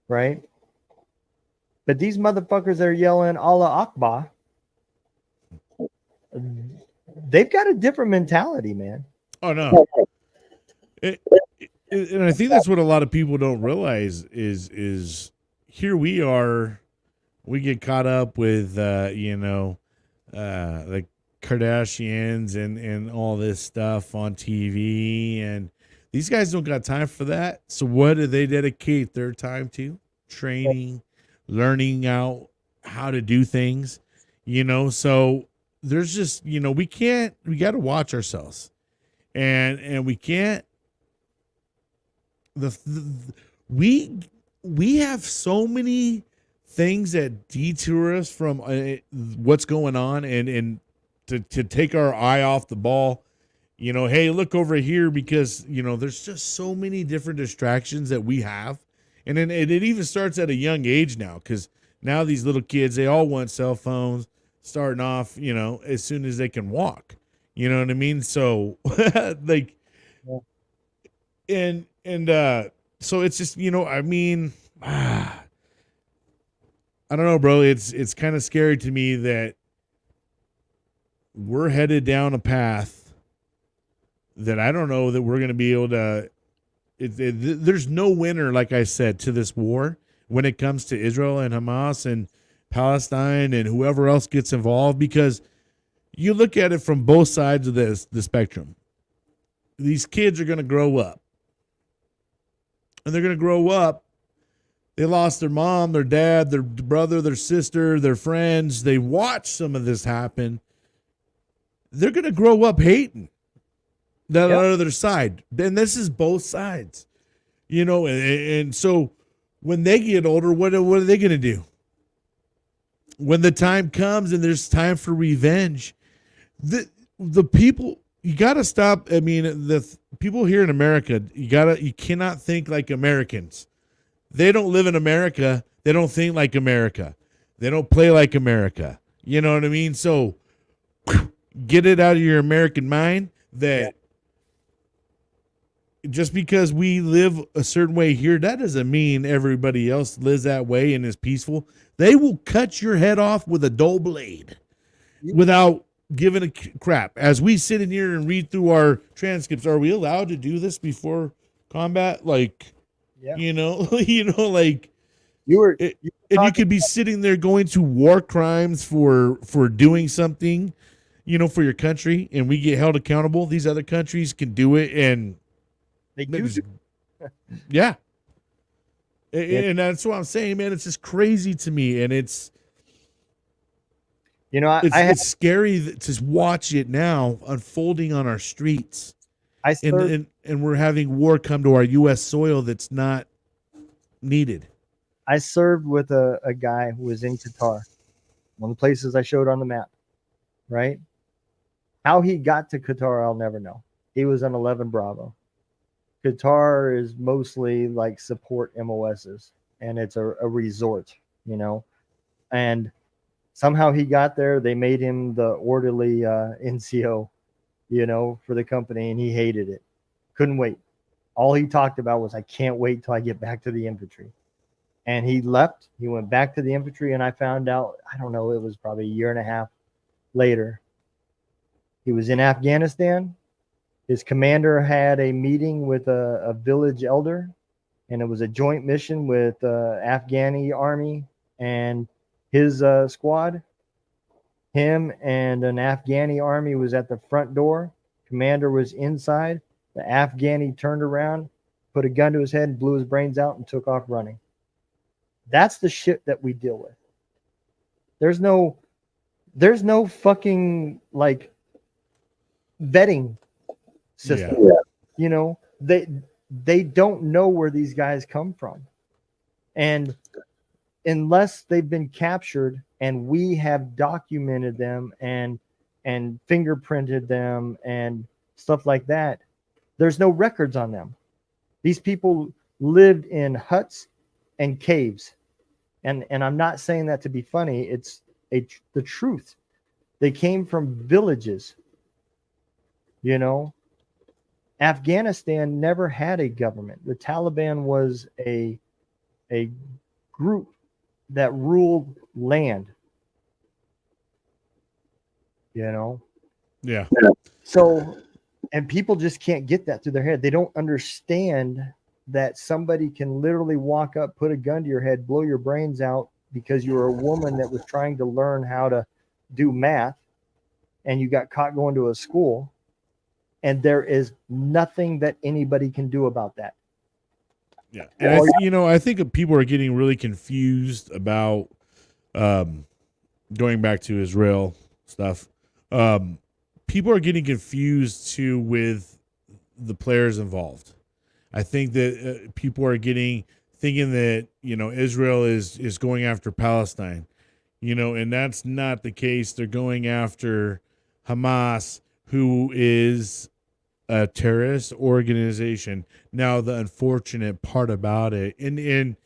Right? But these motherfuckers that are yelling Allah Akbar, they've got a different mentality, man. Oh no. And I think that's what a lot of people don't realize is here we are, we get caught up with the Kardashians and all this stuff on TV, and these guys don't got time for that. So what do they dedicate their time to? Training, learning out how to do things, so there's just, we got to watch ourselves, and we can't, we have so many things that detour us from what's going on, and to take our eye off the ball. Hey, look over here, because there's just so many different distractions that we have, and then it even starts at a young age now, because now these little kids, they all want cell phones starting off, as soon as they can walk. You know what I mean? So like, and so it's just, I mean, I don't know, bro. It's kind of scary to me that we're headed down a path that I don't know that we're going to be able to. There's no winner, like I said, to this war when it comes to Israel and Hamas and Palestine and whoever else gets involved, because you look at it from both sides of the spectrum. These kids are going to grow up, and they're going to grow up. They lost their mom, their dad, their brother, their sister, their friends. They watch some of this happen. They're going to grow up hating that other side. And this is both sides, and so when they get older, what are they going to do? When the time comes and there's time for revenge, the people, you got to stop. I mean, the people here in America, you cannot think like Americans. They don't live in America. They don't think like America. They don't play like America. You know what I mean? So get it out of your American mind that just because we live a certain way here, that doesn't mean everybody else lives that way and is peaceful. They will cut your head off with a dull blade without giving a crap. As we sit in here and read through our transcripts, are we allowed to do this before combat? Like, like you could be sitting there going to war crimes for doing something, for your country, and we get held accountable. These other countries can do it, and they do. Yeah. And that's what I'm saying, man. It's just crazy to me, and it's it's scary to watch it now unfolding on our streets. And we're having war come to our U.S. soil that's not needed. I served with a guy who was in Qatar, one of the places I showed on the map, right? How he got to Qatar, I'll never know. He was on 11 Bravo. Qatar is mostly like support MOSs, and it's a resort, and somehow he got there. They made him the orderly NCO, for the company, and he hated it. Couldn't wait. All he talked about was, I can't wait till I get back to the infantry. And he left. He went back to the infantry, and I found out, I don't know, it was probably a year and a half later. He was in Afghanistan. His commander had a meeting with a village elder, and it was a joint mission with Afghani army and his squad. Him and an Afghani army was at the front door. Commander was inside. The Afghani turned around, put a gun to his head, and blew his brains out and took off running. That's the shit that we deal with. There's no fucking like vetting system. Yeah. You know, they don't know where these guys come from. And unless they've been captured and we have documented them and fingerprinted them and stuff like that, there's no records on them. These people lived in huts and caves. And I'm not saying that to be funny. It's the truth. They came from villages. You know, Afghanistan never had a government. The Taliban was a group that ruled land. You know? Yeah. So, and people just can't get that through their head. They don't understand that somebody can literally walk up, put a gun to your head, blow your brains out because you're a woman that was trying to learn how to do math and you got caught going to a school, and there is nothing that anybody can do about that. Yeah. And I think people are getting really confused about going back to Israel stuff. People are getting confused too with the players involved. I think that people are thinking that, Israel is going after Palestine, and that's not the case. They're going after Hamas, who is a terrorist organization. Now, the unfortunate part about it, and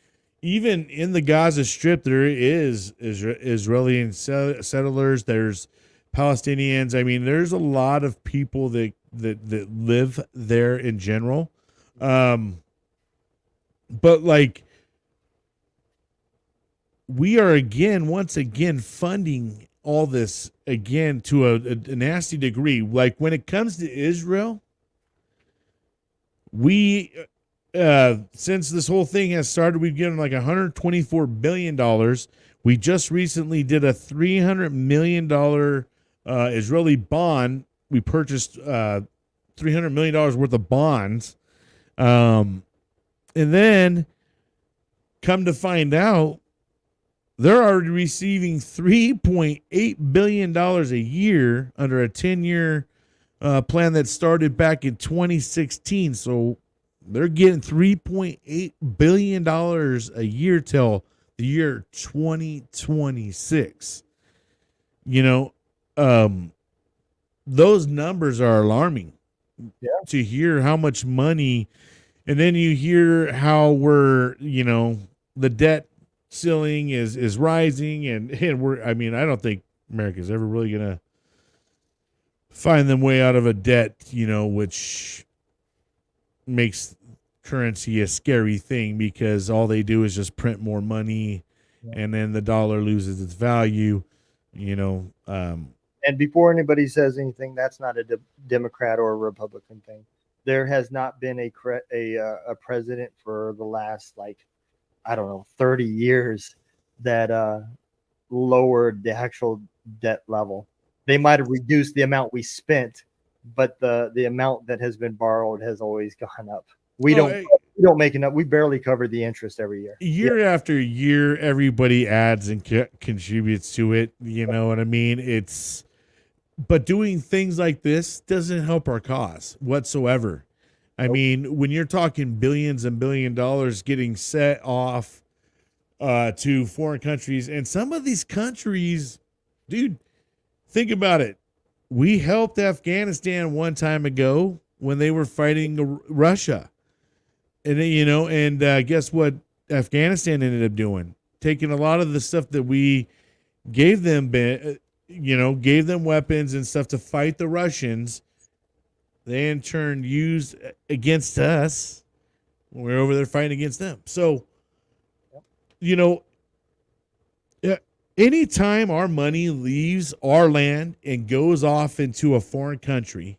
even in the Gaza Strip, there is Israeli settlers. There's Palestinians. I mean, there's a lot of people that live there in general. But like, we are once again funding all this again to a nasty degree. Like when it comes to Israel, we since this whole thing has started, we've given like $124 billion. We just recently did a $300 million Israeli bond. We purchased $300 million worth of bonds. And then come to find out, they're already receiving $3.8 billion a year under a 10-year plan that started back in 2016. So they're getting $3.8 billion a year till the year 2026. Those numbers are alarming. Yeah. To hear how much money, and then you hear how we're, the debt ceiling is rising, and I don't think America's ever really gonna find them way out of a debt, which makes currency a scary thing because all they do is just print more money, and then the dollar loses its value, And before anybody says anything, that's not a Democrat or a Republican thing. There has not been a president for the last 30 years that lowered the actual debt level. They might have reduced the amount we spent, but the amount that has been borrowed has always gone up. We don't make enough. We barely cover the interest every year. Year after year, everybody adds and contributes to it. You know what I mean? But doing things like this doesn't help our cause whatsoever. I mean, when you're talking billions and $billion getting set off to foreign countries, and some of these countries, dude, think about it. We helped Afghanistan one time ago when they were fighting Russia. And, guess what Afghanistan ended up doing? Taking a lot of the stuff that we gave them, gave them weapons and stuff to fight the Russians. They in turn used against us when we were over there fighting against them. So, anytime our money leaves our land and goes off into a foreign country,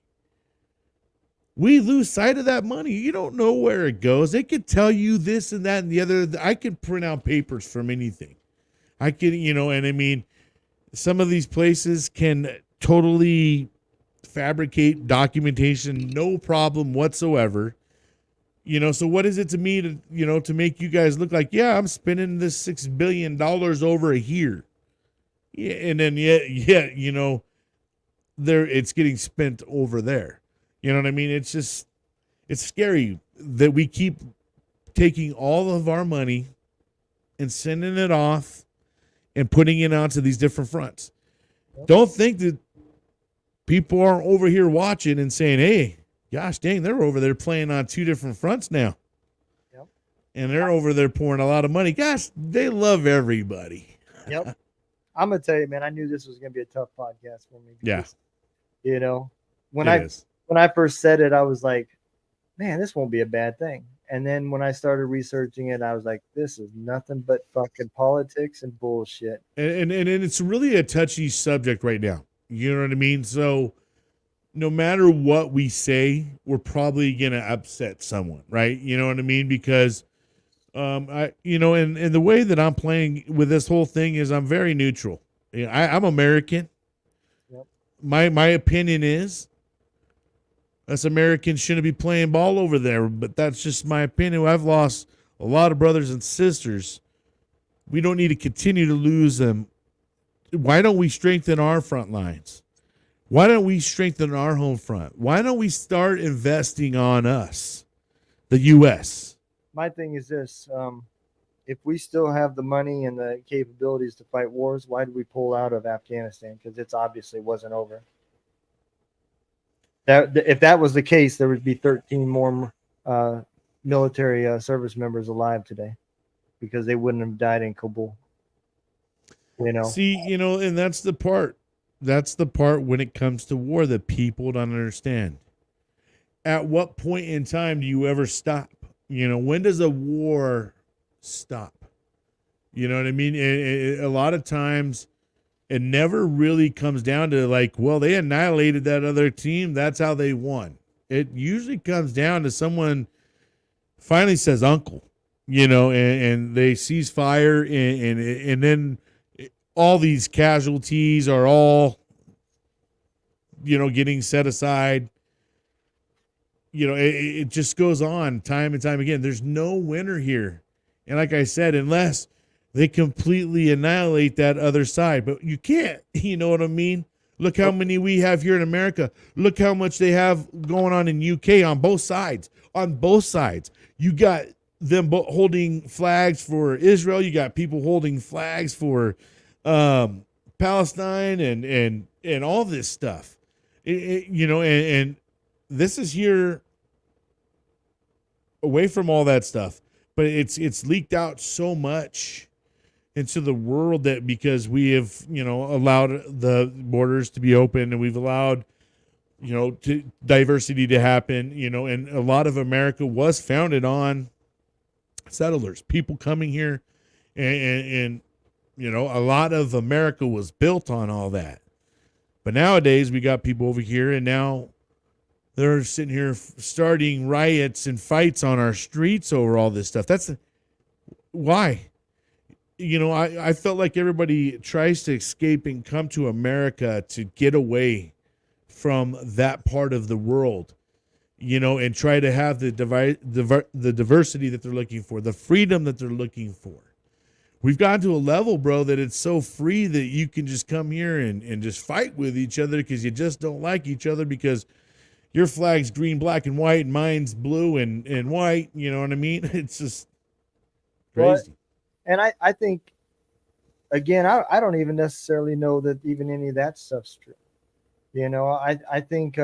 we lose sight of that money. You don't know where it goes. They could tell you this and that and the other. I can print out papers from anything. I can, and I mean, Some of these places can totally fabricate documentation, no problem whatsoever. So what is it to me to make you guys look like, yeah, I'm spending this $6 billion over here. Yeah, and then there it's getting spent over there. You know what I mean? It's scary that we keep taking all of our money and sending it off and putting it onto these different fronts. Don't think that people aren't over here watching and saying, hey, gosh dang, they're over there playing on two different fronts now. Yep. And they're over there pouring a lot of money. Gosh, they love everybody. Yep. I'm going to tell you, man, I knew this was going to be a tough podcast for me. Yeah. When I first said it, I was like, man, this won't be a bad thing. And then when I started researching it, I was like, this is nothing but fucking politics and bullshit. And it's really a touchy subject right now. You know what I mean? So no matter what we say, we're probably going to upset someone, right? You know what I mean? Because, and the way that I'm playing with this whole thing is I'm very neutral. I'm American. Yep. My opinion is us Americans shouldn't be playing ball over there, but that's just my opinion. I've lost a lot of brothers and sisters. We don't need to continue to lose them. Why don't we strengthen our front lines? Why don't we strengthen our home front? Why don't we start investing on us, the U.S.? My thing is this. If we still have the money and the capabilities to fight wars, why did we pull out of Afghanistan? Because it's obviously wasn't over. If that was the case, there would be 13 more military service members alive today because they wouldn't have died in Kabul. See, and that's the part. That's the part when it comes to war that people don't understand. At what point in time do you ever stop? When does a war stop? You know what I mean? A lot of times it never really comes down to like, well, they annihilated that other team. That's how they won. It usually comes down to someone finally says uncle, and they cease fire and then all these casualties are all, getting set aside. It just goes on time and time again. There's no winner here. And like I said, unless they completely annihilate that other side, but you can't, you know what I mean? Look how many we have here in America. Look how much they have going on in UK on both sides. On both sides. You got them holding flags for Israel. You got people holding flags for Palestine and all this stuff. And this is here away from all that stuff, but it's leaked out so much into the world that because we have, allowed the borders to be open and we've allowed, diversity to happen, and a lot of America was founded on settlers, people coming here and a lot of America was built on all that. But nowadays we got people over here and now they're sitting here starting riots and fights on our streets over all this stuff. That's why. I felt like everybody tries to escape and come to America to get away from that part of the world, and try to have the diversity that they're looking for, the freedom that they're looking for. We've gotten to a level, bro, that it's so free that you can just come here and just fight with each other because you just don't like each other because your flag's green, black, and white, and mine's blue and white. You know what I mean? It's just crazy. And I think, again, I don't even necessarily know that even any of that stuff's true. I think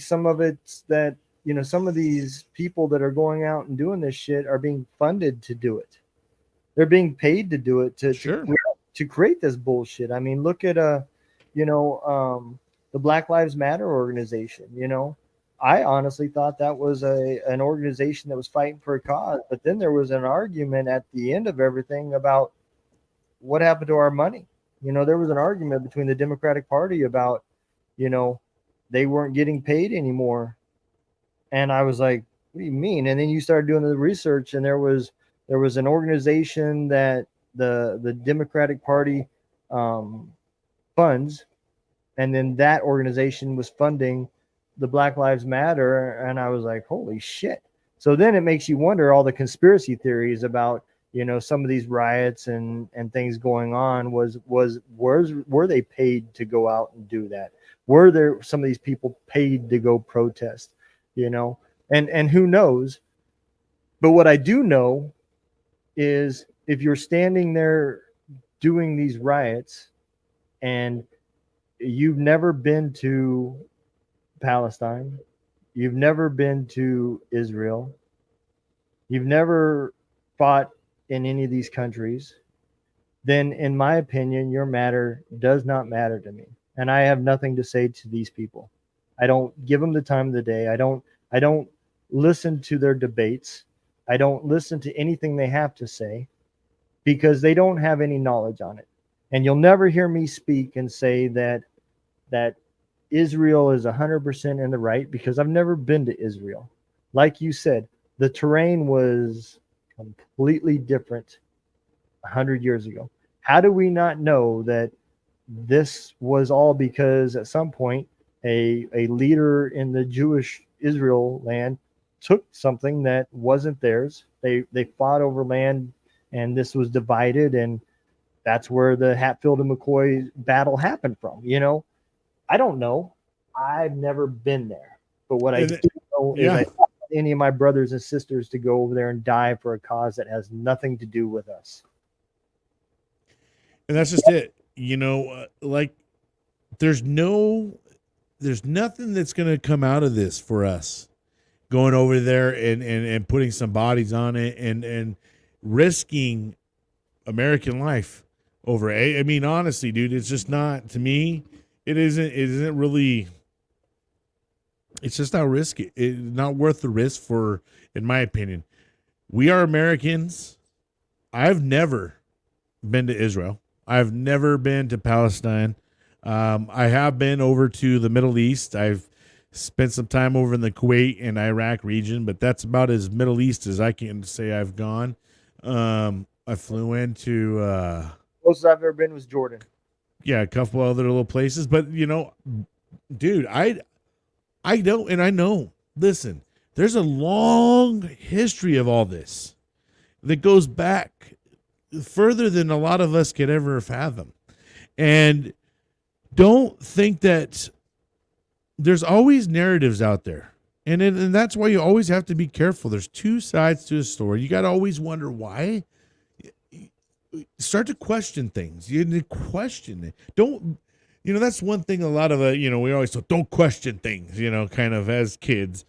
some of it's that, some of these people that are going out and doing this shit are being funded to do it. They're being paid to do it to create this bullshit. I mean, look at the Black Lives Matter organization. I honestly thought that was an organization that was fighting for a cause, but then there was an argument at the end of everything about what happened to our money. There was an argument between the Democratic Party about, they weren't getting paid anymore. And I was like, what do you mean? And then you started doing the research and there was an organization that the Democratic Party funds, and then that organization was funding the Black Lives Matter, and I was like, holy shit. So then it makes you wonder all the conspiracy theories about, some of these riots and things going on were they paid to go out and do that? Were there some of these people paid to go protest? And who knows? But what I do know is if you're standing there doing these riots and you've never been to Palestine, you've never been to Israel, you've never fought in any of these countries, then in my opinion, your matter does not matter to me. And I have nothing to say to these people. I don't give them the time of the day. I don't listen to their debates. I don't listen to anything they have to say because they don't have any knowledge on it. And you'll never hear me speak and say that Israel is 100% in the right, because I've never been to Israel. Like you said, the terrain was completely different 100 years ago. How do we not know that this was all because at some point a leader in the Jewish Israel land took something that wasn't theirs. They fought over land, and this was divided, and that's where the Hatfield and McCoy battle happened from. I don't know. I've never been there. But what I do know is I don't want any of my brothers and sisters to go over there and die for a cause that has nothing to do with us. And that's just it. Like there's nothing that's going to come out of this for us going over there and putting some bodies on it and risking American life over it. I mean, honestly, dude, it's just not, to me, it isn't really, it's just not risky. It's not worth the risk for, in my opinion. We are Americans. I've never been to Israel. I've never been to Palestine. I have been over to the Middle East. I've spent some time over in the Kuwait and Iraq region, but that's about as Middle East as I can say I've gone. I flew into closest I've ever been was Jordan. Yeah, a couple other little places, but dude, I don't, and I know. Listen, there's a long history of all this that goes back further than a lot of us could ever fathom. And don't think that there's always narratives out there. And that's why you always have to be careful. There's two sides to a story. You got to always wonder why. Start to question things. You need to question it. Don't, that's one thing a lot of, we always say, don't question things, kind of as kids.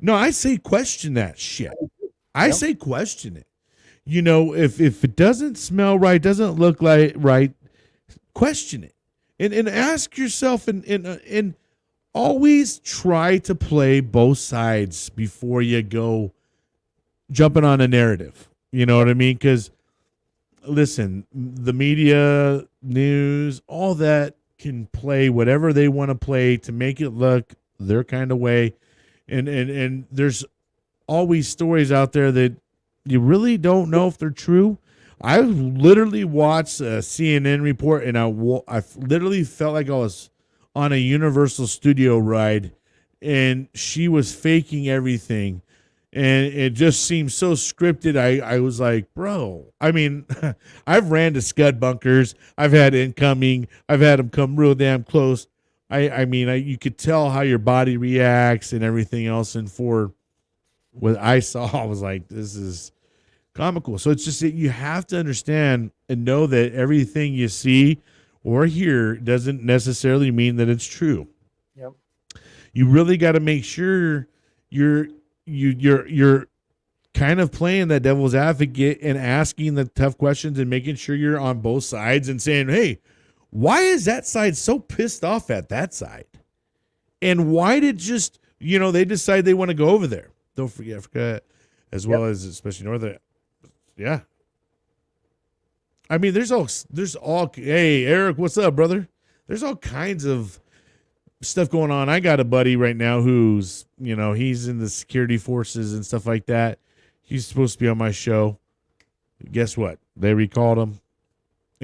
No, I say question that shit. I say question it. If it doesn't smell right, doesn't look like right, question it. And ask yourself and always try to play both sides before you go jumping on a narrative. You know what I mean? Because, listen, the media, news, all that can play whatever they want to play to make it look their kind of way. And there's always stories out there that you really don't know if they're true. I literally watched a CNN report, and I literally felt like I was on a Universal Studio ride, and she was faking everything, and it just seemed so scripted. I was like, bro, I mean, I've ran to scud bunkers. I've had incoming. I've had them come real damn close. I mean, you could tell how your body reacts and everything else, and for what I saw, I was like, this is comical. So it's just that you have to understand and know that everything you see or hear doesn't necessarily mean that it's true. Yep. You really got to make sure you're kind of playing that devil's advocate and asking the tough questions and making sure you're on both sides and saying, hey, why is that side so pissed off at that side? And why did just, they decide they want to go over there? Don't forget Africa, as well as especially Northern. Yeah. I mean, there's all, hey, Eric, what's up, brother? There's all kinds of stuff going on. I got a buddy right now who's, he's in the security forces and stuff like that. He's supposed to be on my show. Guess what? They recalled him.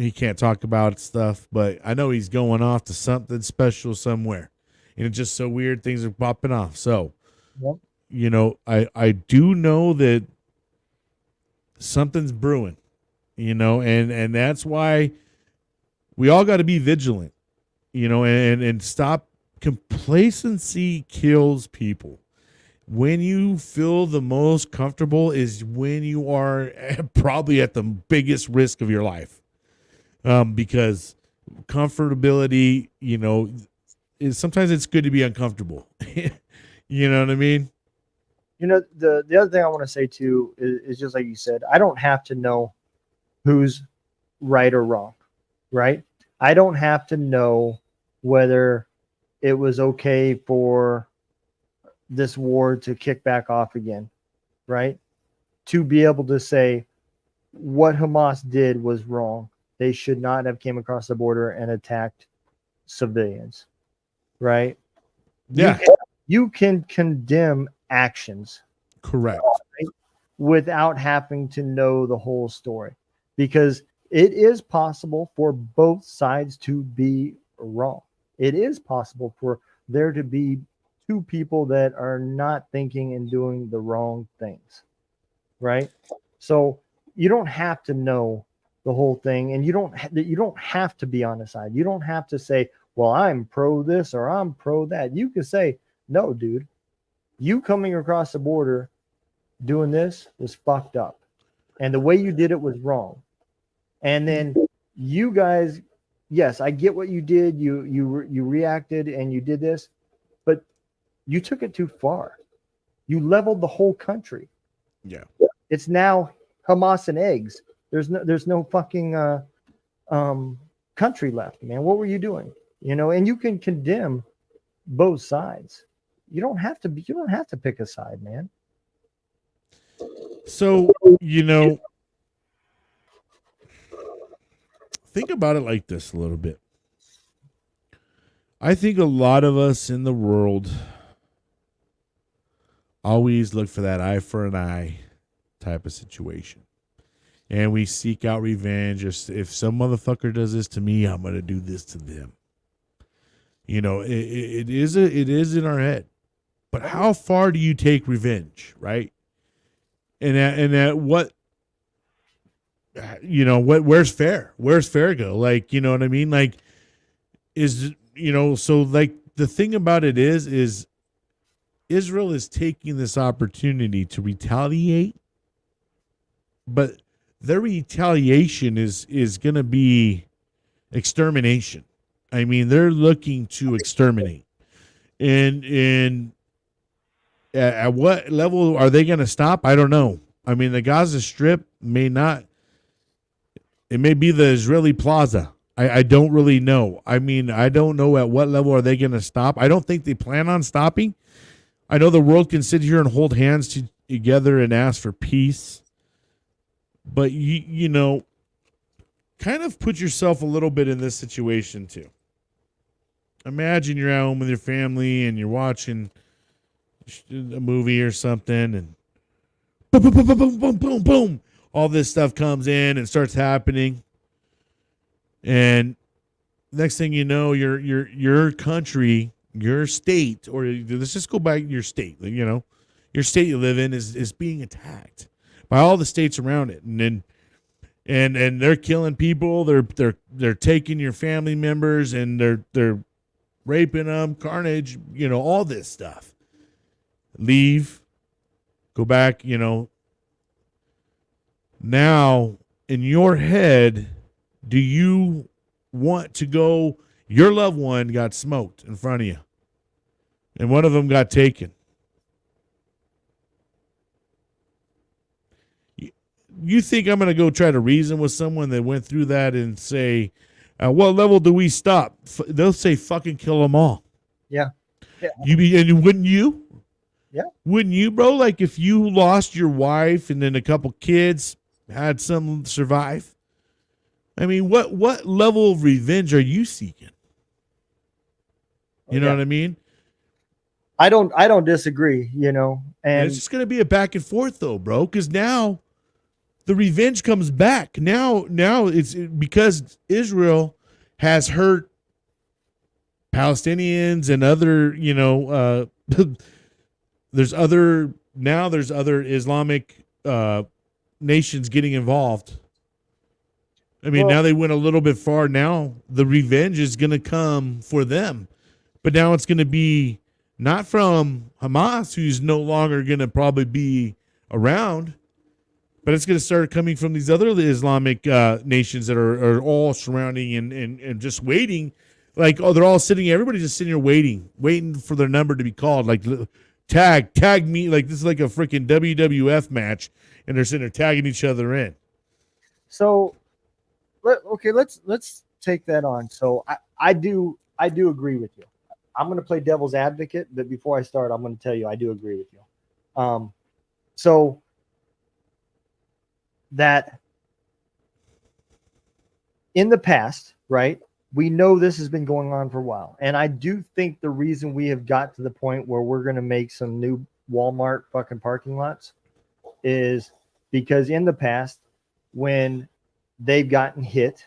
he can't talk about stuff, but I know he's going off to something special somewhere. And it's just so weird, things are popping off. So, Yep. I do know that something's brewing, and that's why we all got to be vigilant, and stop. Complacency kills people. When you feel the most comfortable is when you are probably at the biggest risk of your life, because comfortability, sometimes it's good to be uncomfortable. You know what I mean? The other thing I want to say too is just like you said, I don't have to know who's right or wrong, right? I don't have to know whether it was okay for this war to kick back off again, right? To be able to say what Hamas did was wrong. They should not have came across the border and attacked civilians, right? Yeah. You can condemn actions, Correct. right, without having to know the whole story, because it is possible for both sides to be wrong. It is possible for there to be two people that are not thinking and doing the wrong things, right? So you don't have to know the whole thing, and you don't have to be on a side. You don't have to say, well, I'm pro this or I'm pro that. You can say, no, dude, you coming across the border doing this was fucked up, and the way you did it was wrong. And then you guys, yes, I get what you did. You reacted and you did this, but you took it too far. You leveled the whole country. Yeah. It's now Hamas and eggs. There's no fucking country left, man. What were you doing? And you can condemn both sides. You don't have to pick a side, man. So, think about it like this a little bit. I think a lot of us in the world always look for that eye for an eye type of situation. And we seek out revenge. If some motherfucker does this to me, I'm going to do this to them. It is in our head. But how far do you take revenge, right? And at what, where's fair? Where's fair go? Like, you know what I mean? Like, so like the thing about it is Israel is taking this opportunity to retaliate, but their retaliation is going to be extermination. I mean, they're looking to exterminate. And at what level are they going to stop? I don't know. I mean, the Gaza Strip may not. It may be the Israeli Plaza. I don't really know. I mean, I don't know at what level are they going to stop. I don't think they plan on stopping. I know the world can sit here and hold hands together and ask for peace. But, kind of put yourself a little bit in this situation, too. Imagine you're at home with your family and you're watching a movie or something, and boom, boom, boom, boom, boom, boom, boom, boom. All this stuff comes in and starts happening. And next thing you know, your country, your state, or let's just go back to your state, your state you live in is being attacked by all the states around it. And then and they're killing people, they're taking your family members, and they're raping them, carnage, all this stuff. Leave, go back, Now, in your head, do you want to go? Your loved one got smoked in front of you, and one of them got taken. You think I'm going to go try to reason with someone that went through that and say, what level do we stop? They'll say, fucking kill them all. Yeah. And wouldn't you? Yeah. Wouldn't you, bro? Like if you lost your wife and then a couple kids, had some survive. I mean, what level of revenge are you seeking? You know what I mean? I don't disagree, and it's just going to be a back and forth though, bro, because now the revenge comes back. Now it's because Israel has hurt Palestinians and other, there's other Islamic nations getting involved. I mean, now they went a little bit far. Now the revenge is going to come for them, but now it's going to be not from Hamas, who's no longer going to probably be around, but it's going to start coming from these other Islamic nations that are all surrounding and just waiting. Like, they're all sitting, everybody's just sitting here waiting for their number to be called. Like, tag me. Like, this is like a freaking WWF match, and they're sitting there tagging each other in. So, let's take that on. So I do agree with you. I'm going to play devil's advocate, but before I start, I'm going to tell you I do agree with you. So that in the past, right, we know this has been going on for a while. And I do think the reason we have got to the point where we're going to make some new Walmart fucking parking lots is because in the past, when they've gotten hit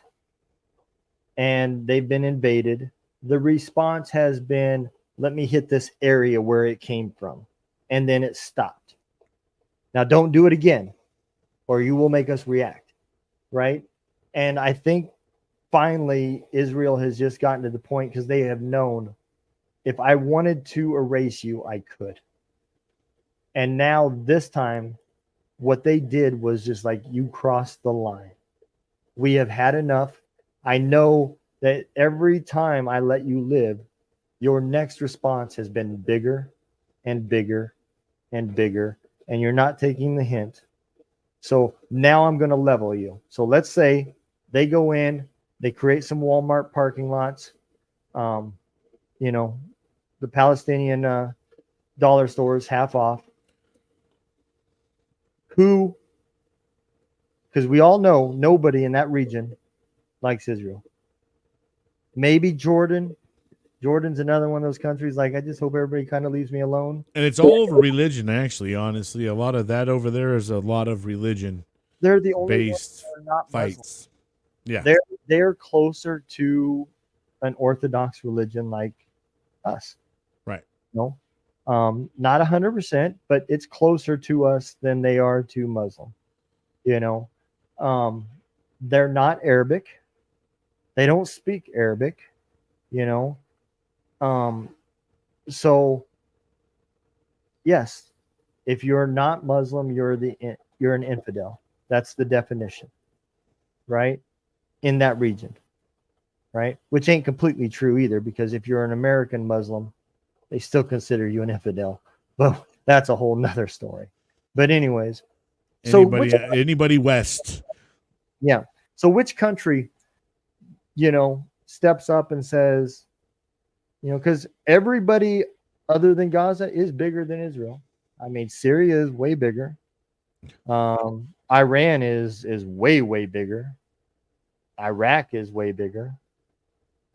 and they've been invaded, the response has been, let me hit this area where it came from. And then it stopped. Now, don't do it again, or you will make us react, right? And I think finally Israel has just gotten to the point because they have known, if I wanted to erase you, I could. And now this time, what they did was just like, you crossed the line. We have had enough. I know that every time I let you live, your next response has been bigger and bigger and bigger, and you're not taking the hint. So now I'm going to level you. So let's say they go in, they create some Walmart parking lots, the Palestinian dollar stores half off. Who? Because we all know nobody in that region likes Israel. Maybe Jordan. Jordan's another one of those countries. Like, I just hope everybody kind of leaves me alone. And it's all over religion, actually, honestly. A lot of that over there is a lot of religion. They're the only based ones that are not fights. Muslim. Yeah. They're closer to an Orthodox religion like us. Right. No. Not 100%, but it's closer to us than they are to Muslim. They're not Arabic. They don't speak Arabic, So yes, if you're not Muslim, you're an infidel. That's the definition, right? In that region, right? Which ain't completely true either, because if you're an American Muslim, they still consider you an infidel. But that's a whole nother story. But anyways, anybody west. Yeah. So which country, steps up and says, because everybody other than Gaza is bigger than Israel. I mean, Syria is way bigger. Iran is way, way bigger. Iraq is way bigger.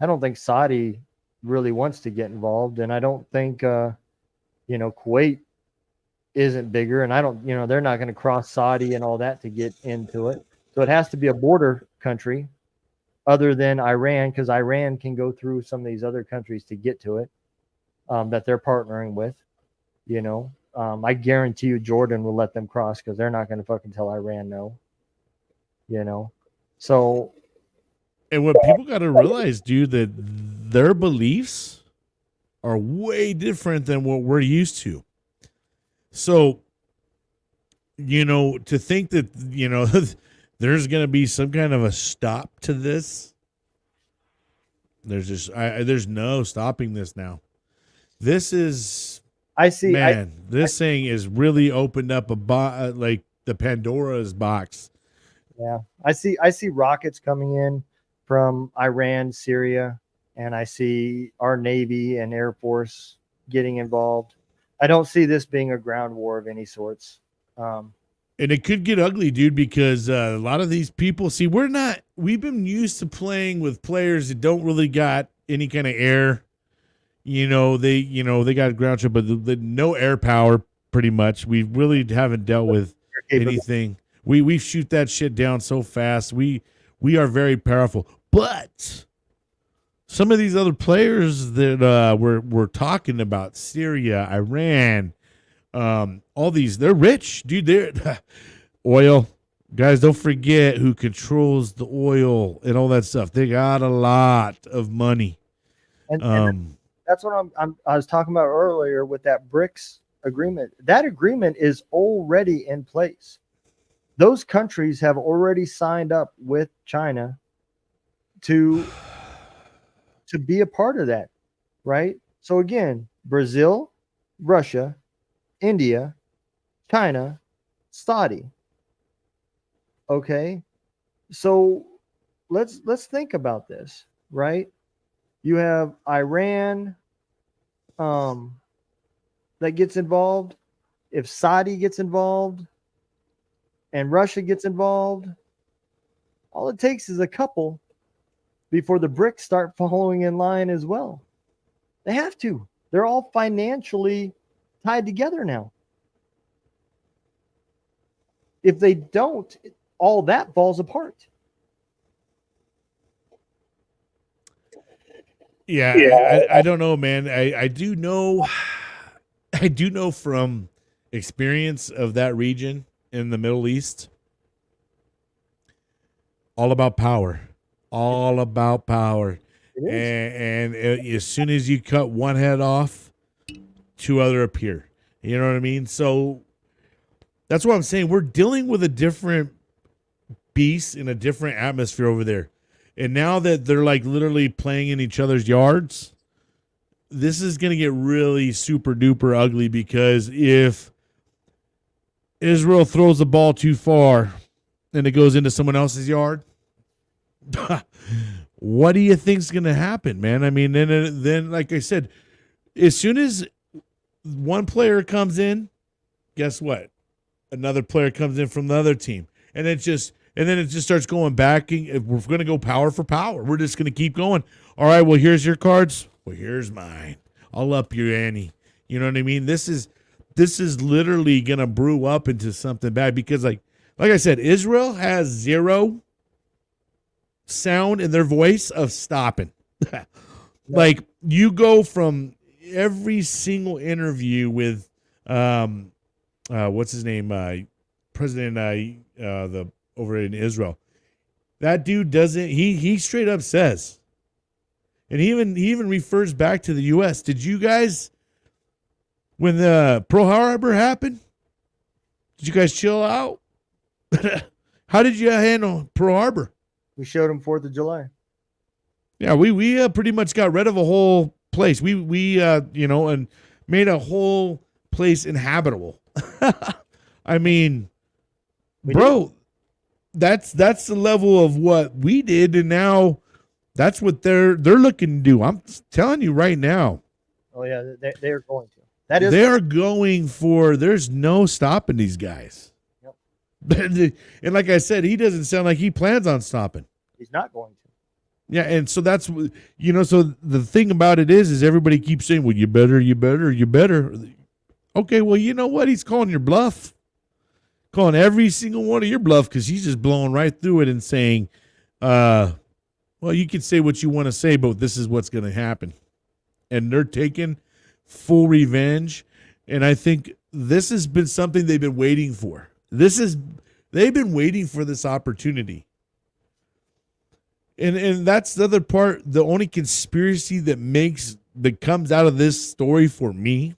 I don't think Saudi really wants to get involved, and I don't think Kuwait isn't bigger, and I don't, they're not going to cross Saudi and all that to get into it. So it has to be a border country other than Iran, because Iran can go through some of these other countries to get to it that they're partnering with. I guarantee you Jordan will let them cross because they're not going to fucking tell Iran no. So. And what people got to realize, dude, that their beliefs are way different than what we're used to. So, to think that, there's going to be some kind of a stop to this, there's no stopping this now. This is, this thing is really opened up like the Pandora's box. Yeah, I see rockets coming in from Iran, Syria, and I see our Navy and Air Force getting involved. I don't see this being a ground war of any sorts. And it could get ugly, dude, because a lot of these people, we've been used to playing with players that don't really got any kind of air. They got ground trip, but no air power pretty much. We really haven't dealt with anything. We shoot that shit down so fast. We are very powerful. But some of these other players that we're talking about, Syria, Iran, all these, they're rich, dude. They're oil. Guys, don't forget who controls the oil and all that stuff. They got a lot of money. And that's what I was talking about earlier with that BRICS agreement. That agreement is already in place. Those countries have already signed up with China to be a part of that, right? So again, Brazil, Russia, India, China, Saudi. Okay, so let's think about this, right? You have Iran that gets involved. If Saudi gets involved and Russia gets involved, all it takes is a couple before the BRICS start following in line as well. They have to. They're all financially tied together now. If they don't, all that falls apart. Yeah. I don't know, man. I do know from experience of that region in the Middle East, all about power. All about power. And as soon as you cut one head off, two other appear. You know what I mean? So that's what I'm saying. We're dealing with a different beast in a different atmosphere over there. And now that they're like literally playing in each other's yards, this is going to get really super duper ugly, because if Israel throws the ball too far and it goes into someone else's yard, what do you think's going to happen, man? I mean, then like I said, as soon as one player comes in, guess what? Another player comes in from the other team, and then it just starts going back. If we're going to go power for power, we're just going to keep going. All right, well, here's your cards. Well, here's mine. I'll up your ante. You know what I mean? This is literally going to brew up into something bad, because like I said, Israel has zero sound in their voice of stopping. Like, you go from every single interview with what's his name, President the over in Israel. That dude doesn't. He straight up says, and he even refers back to the U.S. Did you guys, when the Pearl Harbor happened, did you guys chill out? How did you handle Pearl Harbor? We showed them 4th of July. Yeah, we pretty much got rid of a whole place. We and made a whole place inhabitable. I mean, bro, that's the level of what we did, and now that's what they're looking to do. I'm telling you right now. Oh yeah, they're going to. They're going for. There's no stopping these guys. Yep. And like I said, he doesn't sound like he plans on stopping. He's not going to. Yeah, and so that's, so the thing about it is everybody keeps saying, well, you better. Okay, well, you know what? He's calling your bluff. Calling every single one of your bluff, because he's just blowing right through it and saying, well, you can say what you want to say, but this is what's going to happen. And they're taking full revenge. And I think this has been something they've been waiting for. They've been waiting for this opportunity. And that's the other part. The only conspiracy that comes out of this story for me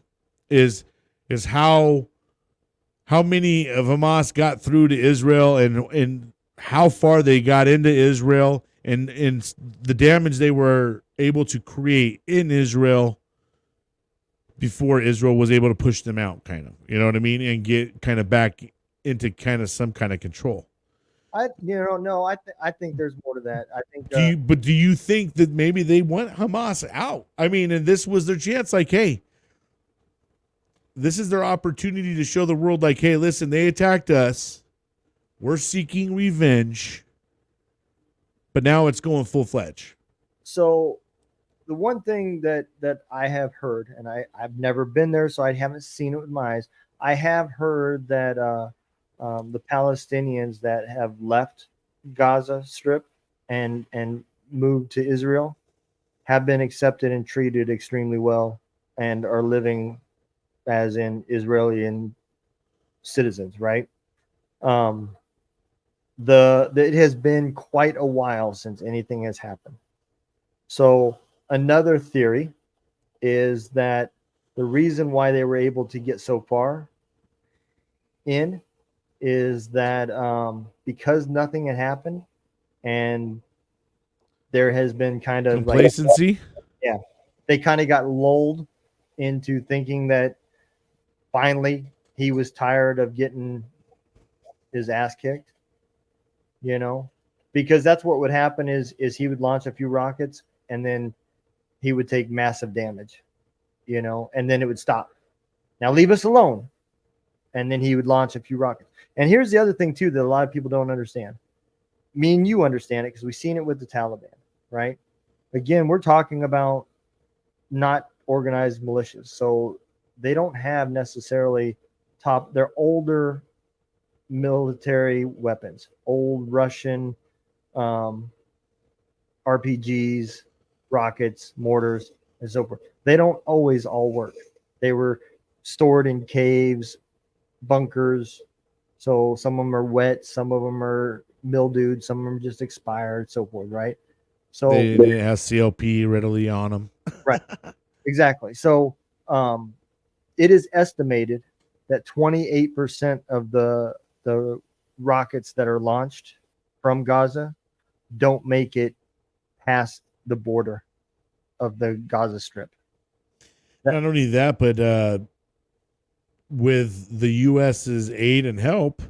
is how many of Hamas got through to Israel, and how far they got into Israel, and the damage they were able to create in Israel before Israel was able to push them out, kind of. You know what I mean? And get kind of back into kind of some kind of control. I think there's more to that. I think. Do you think that maybe they want Hamas out? I mean, and this was their chance. Like, hey, this is their opportunity to show the world, like, hey, listen, they attacked us. We're seeking revenge. But now it's going full-fledged. So the one thing that I have heard, and I've never been there, so I haven't seen it with my eyes. I have heard that the Palestinians that have left Gaza Strip and moved to Israel have been accepted and treated extremely well and are living as in Israeli and citizens, right? Um, it has been quite a while since anything has happened. So another theory is that the reason why they were able to get so far in is that because nothing had happened and there has been kind of complacency. Yeah, they kind of got lulled into thinking that finally he was tired of getting his ass kicked, because that's what would happen is he would launch a few rockets and then he would take massive damage, and then it would stop. Now leave us alone. And then he would launch a few rockets. And here's the other thing too that a lot of people don't understand. Me and you understand it because we've seen it with the Taliban, right? Again, we're talking about not organized militias. So they don't have necessarily they're older military weapons, old Russian RPGs, rockets, mortars, and so forth. They don't always all work. They were stored in caves, bunkers. So some of them are wet, some of them are mildewed, some of them just expired, so forth, right? So they didn't have CLP readily on them. Right. Exactly. So it is estimated that 28% of the rockets that are launched from Gaza don't make it past the border of the Gaza Strip. Not only that, but with the U.S.'s aid and help,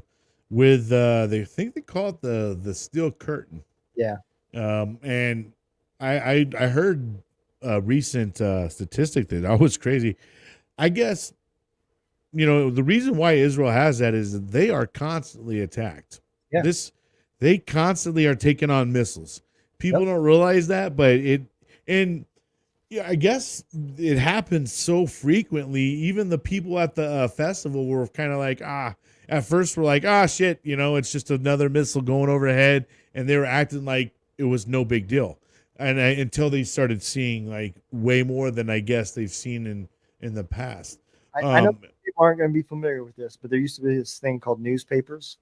with they think they call it the steel curtain. Yeah. And I heard a recent statistic that I was crazy. I guess, the reason why Israel has that is that they are constantly attacked. Yeah. They constantly are taking on missiles. People don't realize that, but I guess it happens so frequently. Even the people at the festival were kind of like, at first we're like, shit, it's just another missile going overhead. And they were acting like it was no big deal. And until they started seeing like way more than I guess they've seen in the past. I know people aren't going to be familiar with this, but there used to be this thing called newspapers.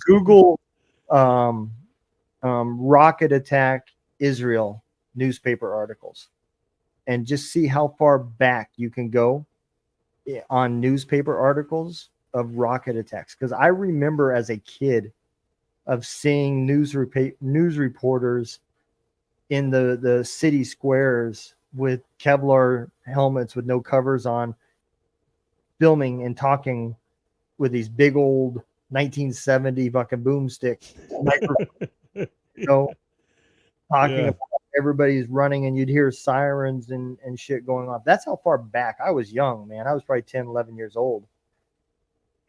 Google rocket attack Israel newspaper articles and just see how far back you can go on newspaper articles of rocket attacks. Because I remember as a kid of seeing news reporters in the city squares with Kevlar helmets with no covers on, filming and talking with these big old 1970 fucking boomstick microphones, talking about everybody's running and you'd hear sirens and shit going off. That's how far back. I was young, man. I was probably 10, 11 years old.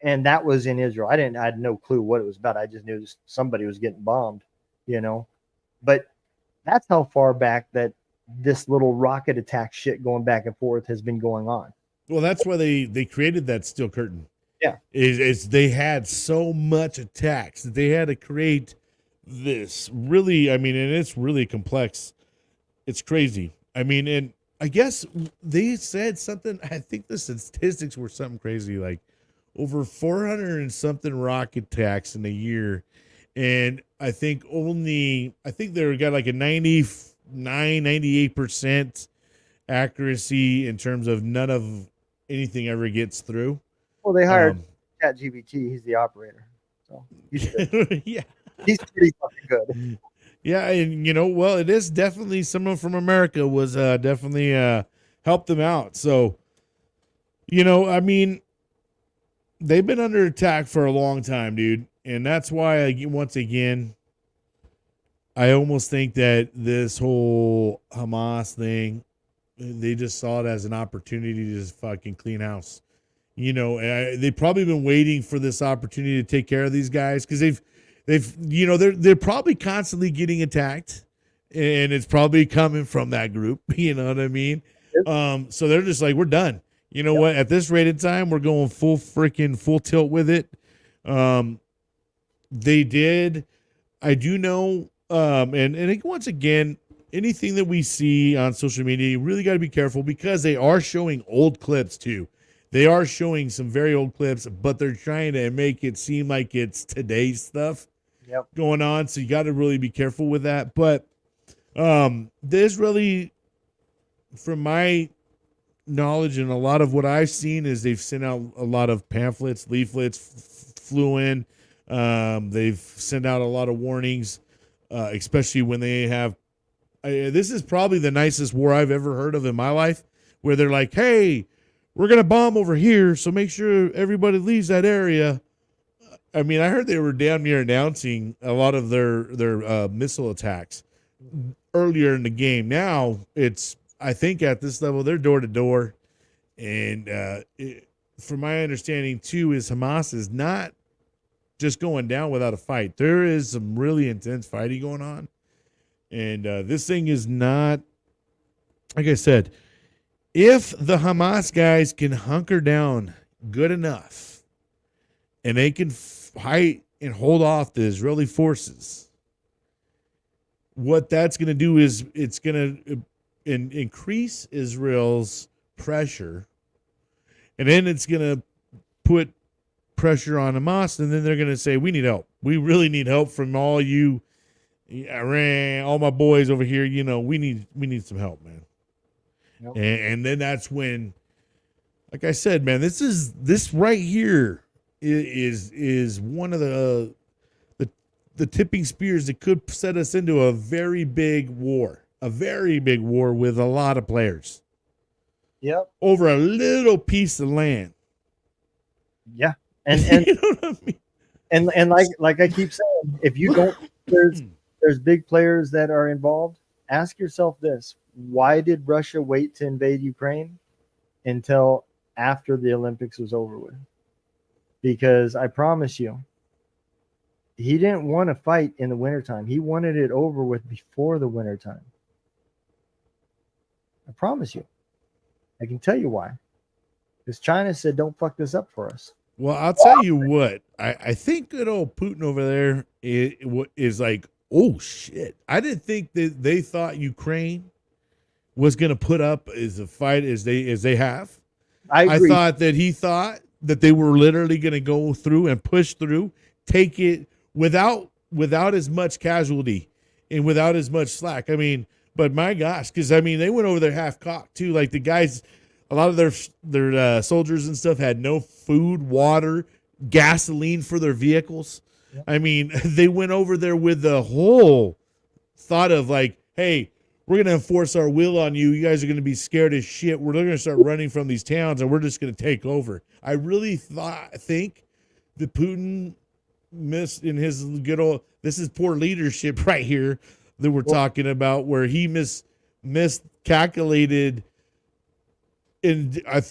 And that was in Israel. I had no clue what it was about. I just knew somebody was getting bombed, But that's how far back that this little rocket attack shit going back and forth has been going on. Well, that's why they created that steel curtain. Yeah. Is they had so much attacks that they had to create this really, and it's really complex. It's crazy. And I guess they said something, I think the statistics were something crazy, like over 400 and something rocket attacks in a year. And I think they got like a 98% accuracy in terms of none of anything ever gets through. Well, they hired ChatGPT. He's the operator. So yeah. He's pretty fucking good. Yeah, and it is definitely someone from America was definitely helped them out. So, they've been under attack for a long time, dude. And that's why, once again, I almost think that this whole Hamas thing, they just saw it as an opportunity to just fucking clean house. They've probably been waiting for this opportunity to take care of these guys because they're probably constantly getting attacked, and it's probably coming from that group. You know what I mean? So they're just like, we're done. What? At this rate of time, we're going full tilt with it. They did. I do know, and once again, anything that we see on social media, you really got to be careful because they are showing old clips too. They are showing some very old clips, but they're trying to make it seem like it's today's stuff going on. So you got to really be careful with that. But this really, from my knowledge and a lot of what I've seen, is they've sent out a lot of pamphlets, leaflets, flew in. They've sent out a lot of warnings, especially when they have. This is probably the nicest war I've ever heard of in my life, where they're like, "Hey, we're gonna bomb over here, so make sure everybody leaves that area." I mean, I heard they were damn near announcing a lot of their missile attacks earlier in the game. Now it's, I think at this level, they're door to door, and from my understanding too, is Hamas is not just going down without a fight. There is some really intense fighting going on, and this thing is not, like I said, if the Hamas guys can hunker down good enough and they can fight and hold off the Israeli forces, what that's going to do is it's going to increase Israel's pressure, and then it's going to put pressure on Hamas, and then they're going to say, we need help. We really need help from all you Iran, all my boys over here. You know, we need some help, man. Yep. And then that's when, like I said, man, this right here is one of the tipping spears that could set us into a very big war with a lot of players. Yep. Over a little piece of land. Yeah. And you know what I mean? And like I keep saying, if you don't, there's big players that are involved. Ask yourself this: why did Russia wait to invade Ukraine until after the Olympics was over with? Because I promise you, he didn't want to fight in the wintertime. He wanted it over with before the wintertime. I promise you. I can tell you why. Because China said, don't fuck this up for us. Well, I'll tell you what. I think good old Putin over there is like, oh, shit. I didn't think that they thought Ukraine was going to put up as a fight as they have. I agree. I thought that he thought that they were literally going to go through and push through, take it without as much casualty and without as much slack. I mean, but my gosh, because I mean, they went over there half cocked too. Like the guys, a lot of their soldiers and stuff had no food, water, gasoline for their vehicles. Yep. I mean, they went over there with the whole thought of like, hey, we're going to enforce our will on you. You guys are going to be scared as shit. We're going to start running from these towns, and we're just going to take over. I really think that Putin missed in his good old, this is poor leadership right here that we're talking about, where he miscalculated and I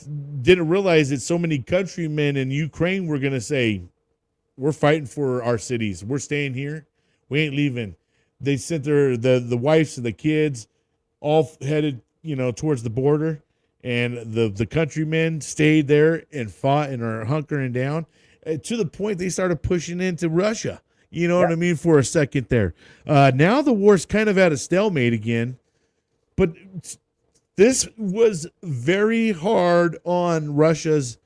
didn't realize that so many countrymen in Ukraine were going to say, we're fighting for our cities. We're staying here. We ain't leaving. They sent the wives and the kids all headed, towards the border, and the countrymen stayed there and fought and are hunkering down to the point they started pushing into Russia. You know what I mean? For a second there. Now the war's kind of at a stalemate again, but this was very hard on Russia's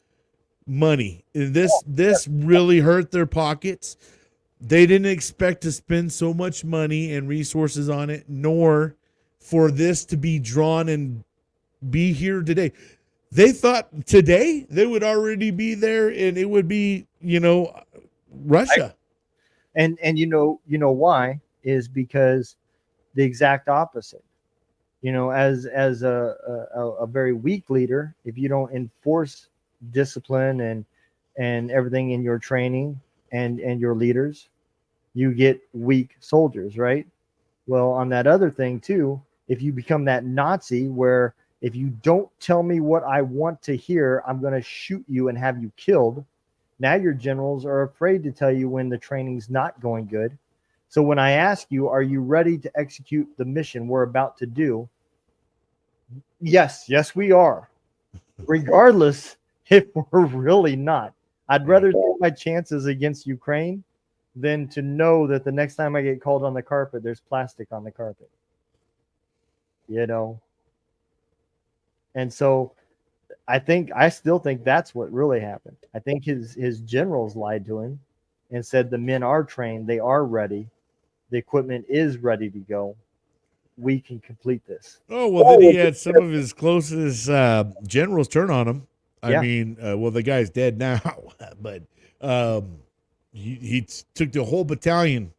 money. This really hurt their pockets. They didn't expect to spend so much money and resources on it, nor for this to be drawn and be here today. They thought today they would already be there and it would be, Russia. And you know why is because the exact opposite. As a very weak leader, if you don't enforce discipline and everything in your training and your leaders, you get weak soldiers, right? Well, on that other thing too, if you become that Nazi where if you don't tell me what I want to hear, I'm going to shoot you and have you killed. Now your generals are afraid to tell you when the training's not going good. So when I ask you, are you ready to execute the mission we're about to do? Yes, we are. Regardless if we're really not. I'd rather take my chances against Ukraine than to know that the next time I get called on the carpet, there's plastic on the carpet. You know? And so I still think that's what really happened. I think his generals lied to him and said the men are trained, they are ready, the equipment is ready to go. We can complete this. Oh, well, then he had some of his closest generals turn on him. I mean, well, the guy's dead now, but he took the whole battalion,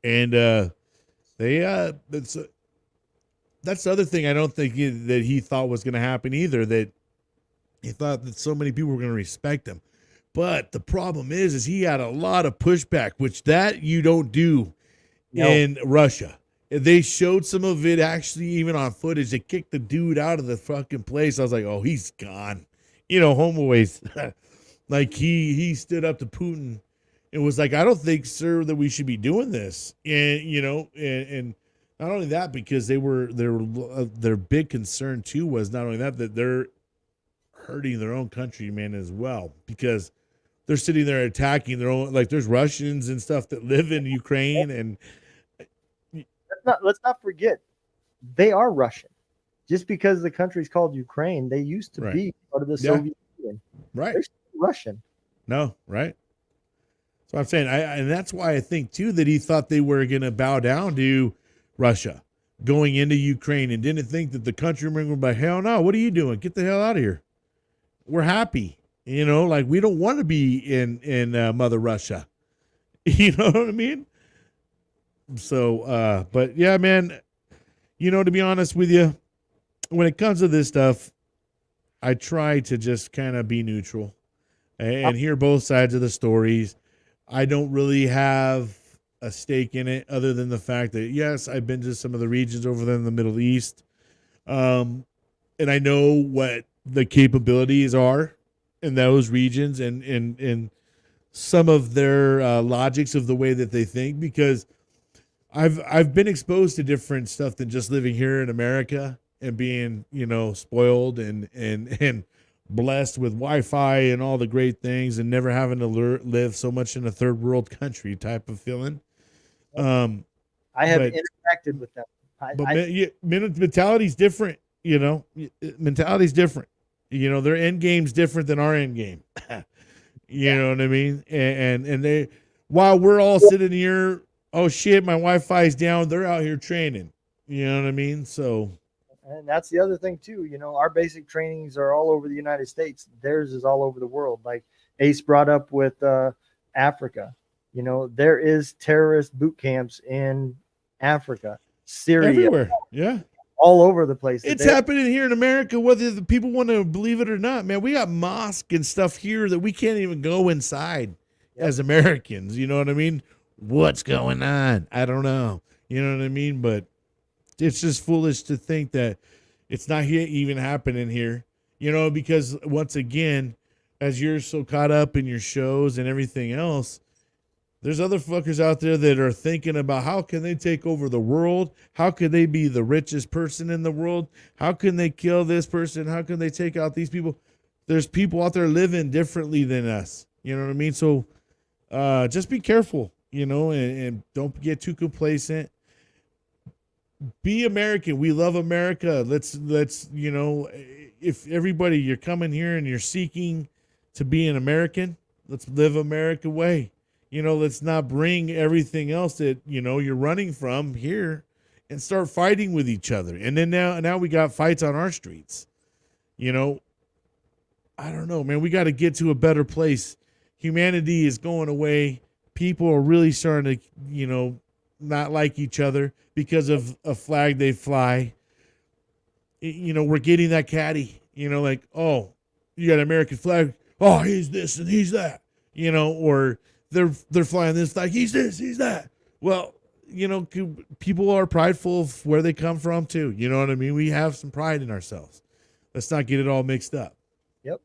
and that's the other thing I don't think that he thought was going to happen either, that he thought that so many people were going to respect him. But the problem is he had a lot of pushback, which that you don't do in Russia. They showed some of it actually even on footage. They kicked the dude out of the fucking place. I was like, oh, he's gone. You know, homeaways. Like he stood up to Putin and was like, I don't think, sir, that we should be doing this. And, you know, and not only that, because their big concern too was not only that they're hurting their own countrymen as well, because they're sitting there attacking their own, like there's Russians and stuff that live in Ukraine, and let's not forget they are Russian. Just because the country's called Ukraine, they used to be part of the Soviet Union. Right. They're still Russian. No, right. So I'm saying, and that's why I think too that he thought they were going to bow down to Russia going into Ukraine, and didn't think that the countrymen were like, hell no, what are you doing? Get the hell out of here. We're happy. You know, like we don't want to be in Mother Russia. You know what I mean? So, but yeah, man, you know, to be honest with you, when it comes to this stuff, I try to just kind of be neutral and hear both sides of the stories. I don't really have a stake in it other than the fact that, yes, I've been to some of the regions over there in the Middle East. And I know what the capabilities are in those regions and some of their logics of the way that they think, because I've been exposed to different stuff than just living here in America and being, you know, spoiled and blessed with Wi-Fi and all the great things and never having to live so much in a third world country type of feeling. I have interacted with them. Mentality's different, you know. Mentality's different. You know, their end game's different than our end game. You know what I mean? And they, while we're all sitting here, oh shit, my Wi-Fi's down, they're out here training. You know what I mean? So, and that's the other thing too. You know, our basic trainings are all over the United States. Theirs is all over the world. Like Ace brought up with Africa. You know, there is terrorist boot camps in Africa, Syria, everywhere. Yeah. All over the place. It's happening here in America, whether the people want to believe it or not, man. We got mosque and stuff here that we can't even go inside as Americans. You know what I mean? What's going on? I don't know. You know what I mean? But it's just foolish to think that it's not even happening here, you know, because once again, as you're so caught up in your shows and everything else, there's other fuckers out there that are thinking about how can they take over the world? How could they be the richest person in the world? How can they kill this person? How can they take out these people? There's people out there living differently than us. You know what I mean? So just be careful, you know, and don't get too complacent. Be American. We love America. Let's, you know, if everybody, you're coming here and you're seeking to be an American, let's live America way. You know, let's not bring everything else that, you know, you're running from here and start fighting with each other. And then now we got fights on our streets. You know, I don't know, man. We got to get to a better place. Humanity is going away. People are really starting to, you know, not like each other because of a flag they fly. You know, we're getting that catty, you know, like, oh, you got an American flag. Oh, he's this and he's that, you know, or they're flying this flag. He's this, he's that. Well, you know, people are prideful of where they come from too. You know what I mean? We have some pride in ourselves. Let's not get it all mixed up. Yep.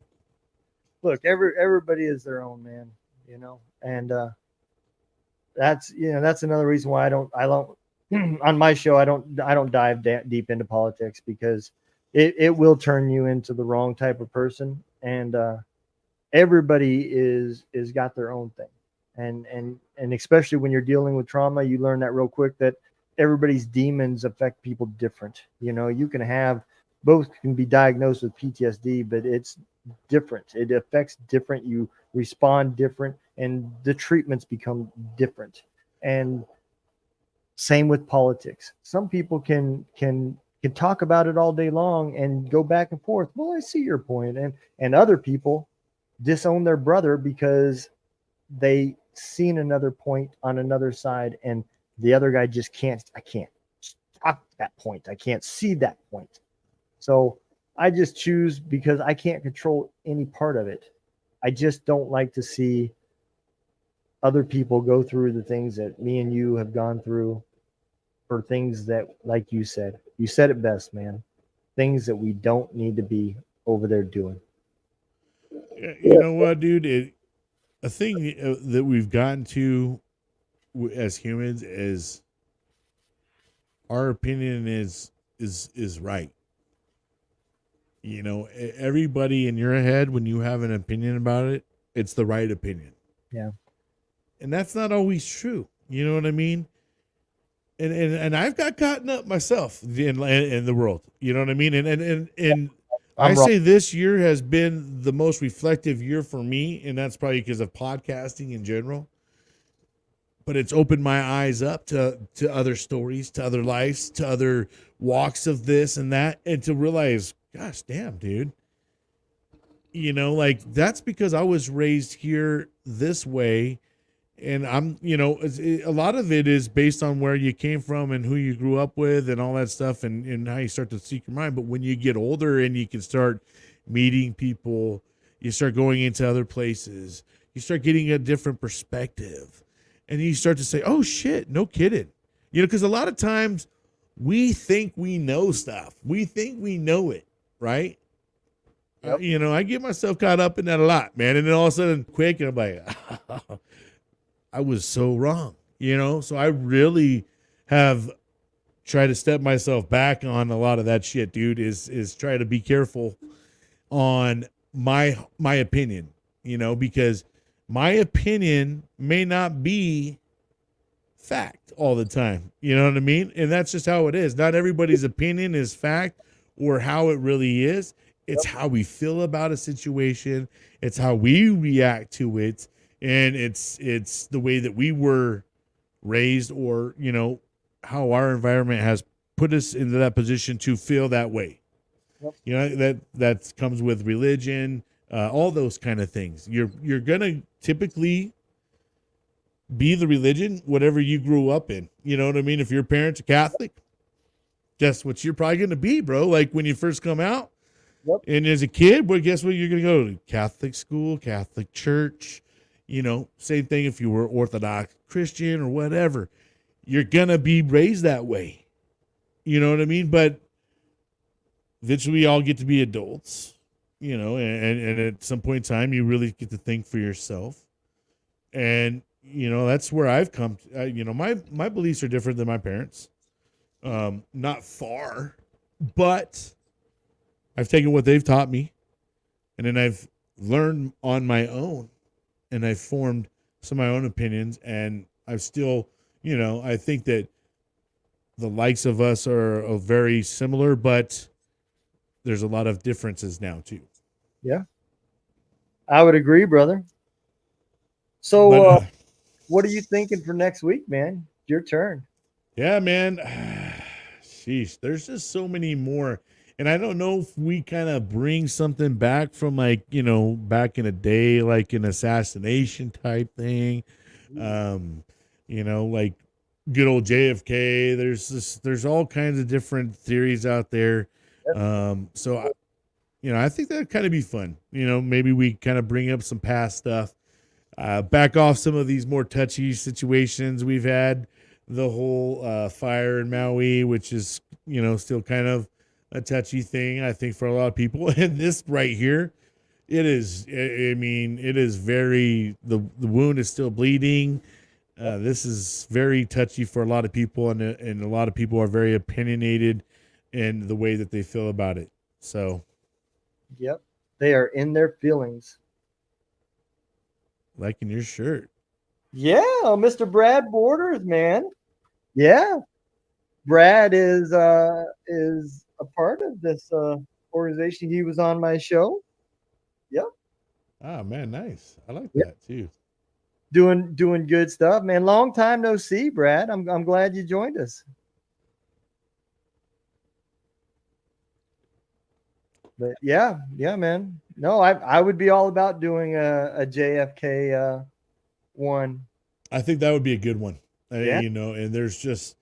Look, everybody is their own man, you know, and that's, you know, that's another reason why I don't on my show I don't dive deep into politics, because it will turn you into the wrong type of person, and everybody is got their own thing, and especially when you're dealing with trauma, you learn that real quick that everybody's demons affect people different. You know, you can have both can be diagnosed with PTSD, but it's different. It affects different. You respond different, and the treatments become different. And same with politics. Some people can talk about it all day long and go back and forth. Well, I see your point, and other people disown their brother because they seen another point on another side, and the other guy just can't. I can't talk that point. I can't see that point. So I just choose because I can't control any part of it. I just don't like to see other people go through the things that me and you have gone through for things that, like you said it best, man. Things that we don't need to be over there doing. You know what, dude? A thing that we've gotten to as humans is our opinion is right. You know, everybody in your head, when you have an opinion about it, it's the right opinion. Yeah. And that's not always true. You know what I mean? And I've got caught up myself in the world. You know what I mean? And I say this year has been the most reflective year for me, and that's probably because of podcasting in general. But it's opened my eyes up to other stories, to other lives, to other walks of this and that, and to realize, gosh, damn, dude. You know, like that's because I was raised here this way, and I'm, you know, a lot of it is based on where you came from and who you grew up with and all that stuff, and how you start to seek your mind. But when you get older and you can start meeting people, you start going into other places, you start getting a different perspective. And you start to say, oh, shit, no kidding. You know, because a lot of times we think we know stuff. We think we know it, right? Yep. You know, I get myself caught up in that a lot, man. And then all of a sudden, quick, and I'm like, I was so wrong, you know? So I really have tried to step myself back on a lot of that shit, dude, is try to be careful on my opinion, you know, because my opinion may not be fact all the time. You know what I mean? And that's just how it is. Not everybody's opinion is fact or how it really is. It's how we feel about a situation. It's how we react to it. And it's the way that we were raised, or, you know, how our environment has put us into that position to feel that way. Yep. You know, that comes with religion, all those kind of things. You're gonna typically be the religion whatever you grew up in. You know what I mean? If your parents are Catholic, guess what you're probably gonna be, bro. Like when you first come out, and as a kid, well, guess what you're gonna go to? Catholic school, Catholic church. You know, same thing if you were Orthodox Christian or whatever. You're gonna be raised that way. You know what I mean? But eventually we all get to be adults, you know, and at some point in time, you really get to think for yourself. And, you know, that's where I've come to, you know, my beliefs are different than my parents. Not far, but I've taken what they've taught me, and then I've learned on my own, and I've formed some of my own opinions, and I've still, you know, I think that the likes of us are very similar, but there's a lot of differences now too. Yeah, I would agree, brother. So, what are you thinking for next week, man? Your turn. Yeah, man. Sheesh, there's just so many more. And I don't know if we kind of bring something back from, like, you know, back in a day, like an assassination type thing. You know, like good old JFK. There's all kinds of different theories out there. So you know, I think that'd kind of be fun. You know, maybe we kind of bring up some past stuff, back off some of these more touchy situations we've had. The whole fire in Maui, which is, you know, still kind of a touchy thing, I think, for a lot of people. And this right here, it is. I mean, it is very. The wound is still bleeding. This is very touchy for a lot of people, and a lot of people are very opinionated in the way that they feel about it. So, yep, they are in their feelings. liking your shirt. Yeah, Mr. Brad Borders, man. Yeah, Brad is a part of this organization. He was on my show. Yep. Ah, man, nice. I like Yep. that too. Doing good stuff, man. Long time no see, Brad. I'm glad you joined us. But yeah, man. No, I would be all about doing a JFK one. I think that would be a good one. Yeah. And there's just,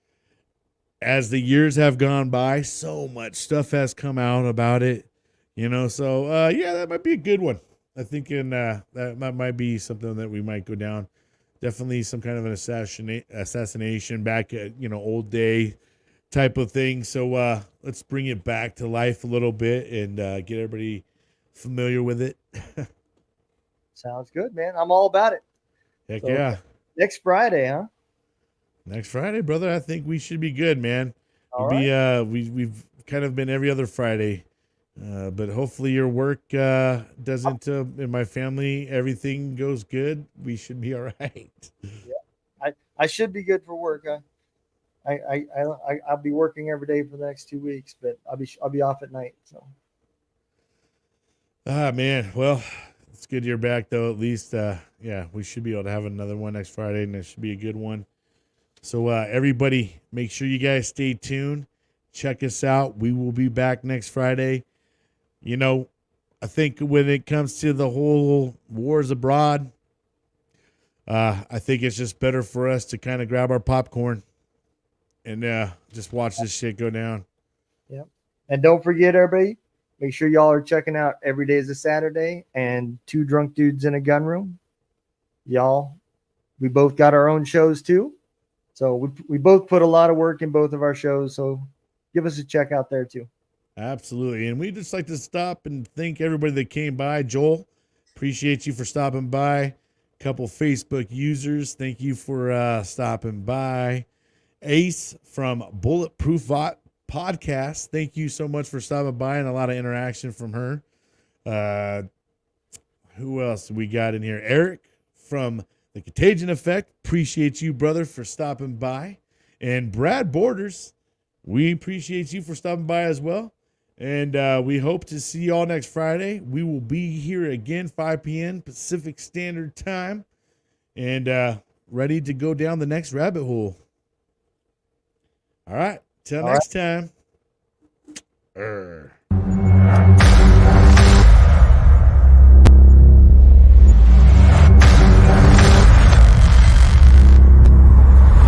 as the years have gone by, so much stuff has come out about it. So yeah, that might be a good one. I think that might be something that we might go down. Definitely some kind of an assassination back at old day type of thing. So let's bring it back to life a little bit and get everybody familiar with it. Sounds good, man. I'm all about it. Heck So, yeah. Next Friday, huh? Next Friday, brother. I think we should be good, man. All right. We've kind of been every other Friday. But hopefully your work doesn't in my family everything goes good. We should be all right. Yeah. I should be good for work. I'll be working every day for the next 2 weeks, but I'll be off at night. So. Ah, man. Well, it's good you're back though. At least, yeah, we should be able to have another one next Friday, and it should be a good one. So, everybody, make sure you guys stay tuned. Check us out. We will be back next Friday. I think when it comes to the whole wars abroad, I think it's just better for us to kind of grab our popcorn and just watch this shit go down. Yep. And don't forget, everybody, make sure y'all are checking out Every Day is a Saturday and Two Drunk Dudes in a Gun Room. Y'all, we both got our own shows too. So we both put a lot of work in both of our shows. So give us a check out there too. Absolutely. And we'd just like to stop and thank everybody that came by. Joel, appreciate you for stopping by. A couple Facebook users, thank you for stopping by. Ace from Bulletproof Podcast, thank you so much for stopping by, and a lot of interaction from her. Who else we got in here? Eric from The Contagion Effect, appreciate you, brother, for stopping by. And Brad Borders, we appreciate you for stopping by as well. And we hope to see y'all next Friday. We will be here again, 5 p.m. Pacific Standard Time, and ready to go down the next rabbit hole. All right. Till next time.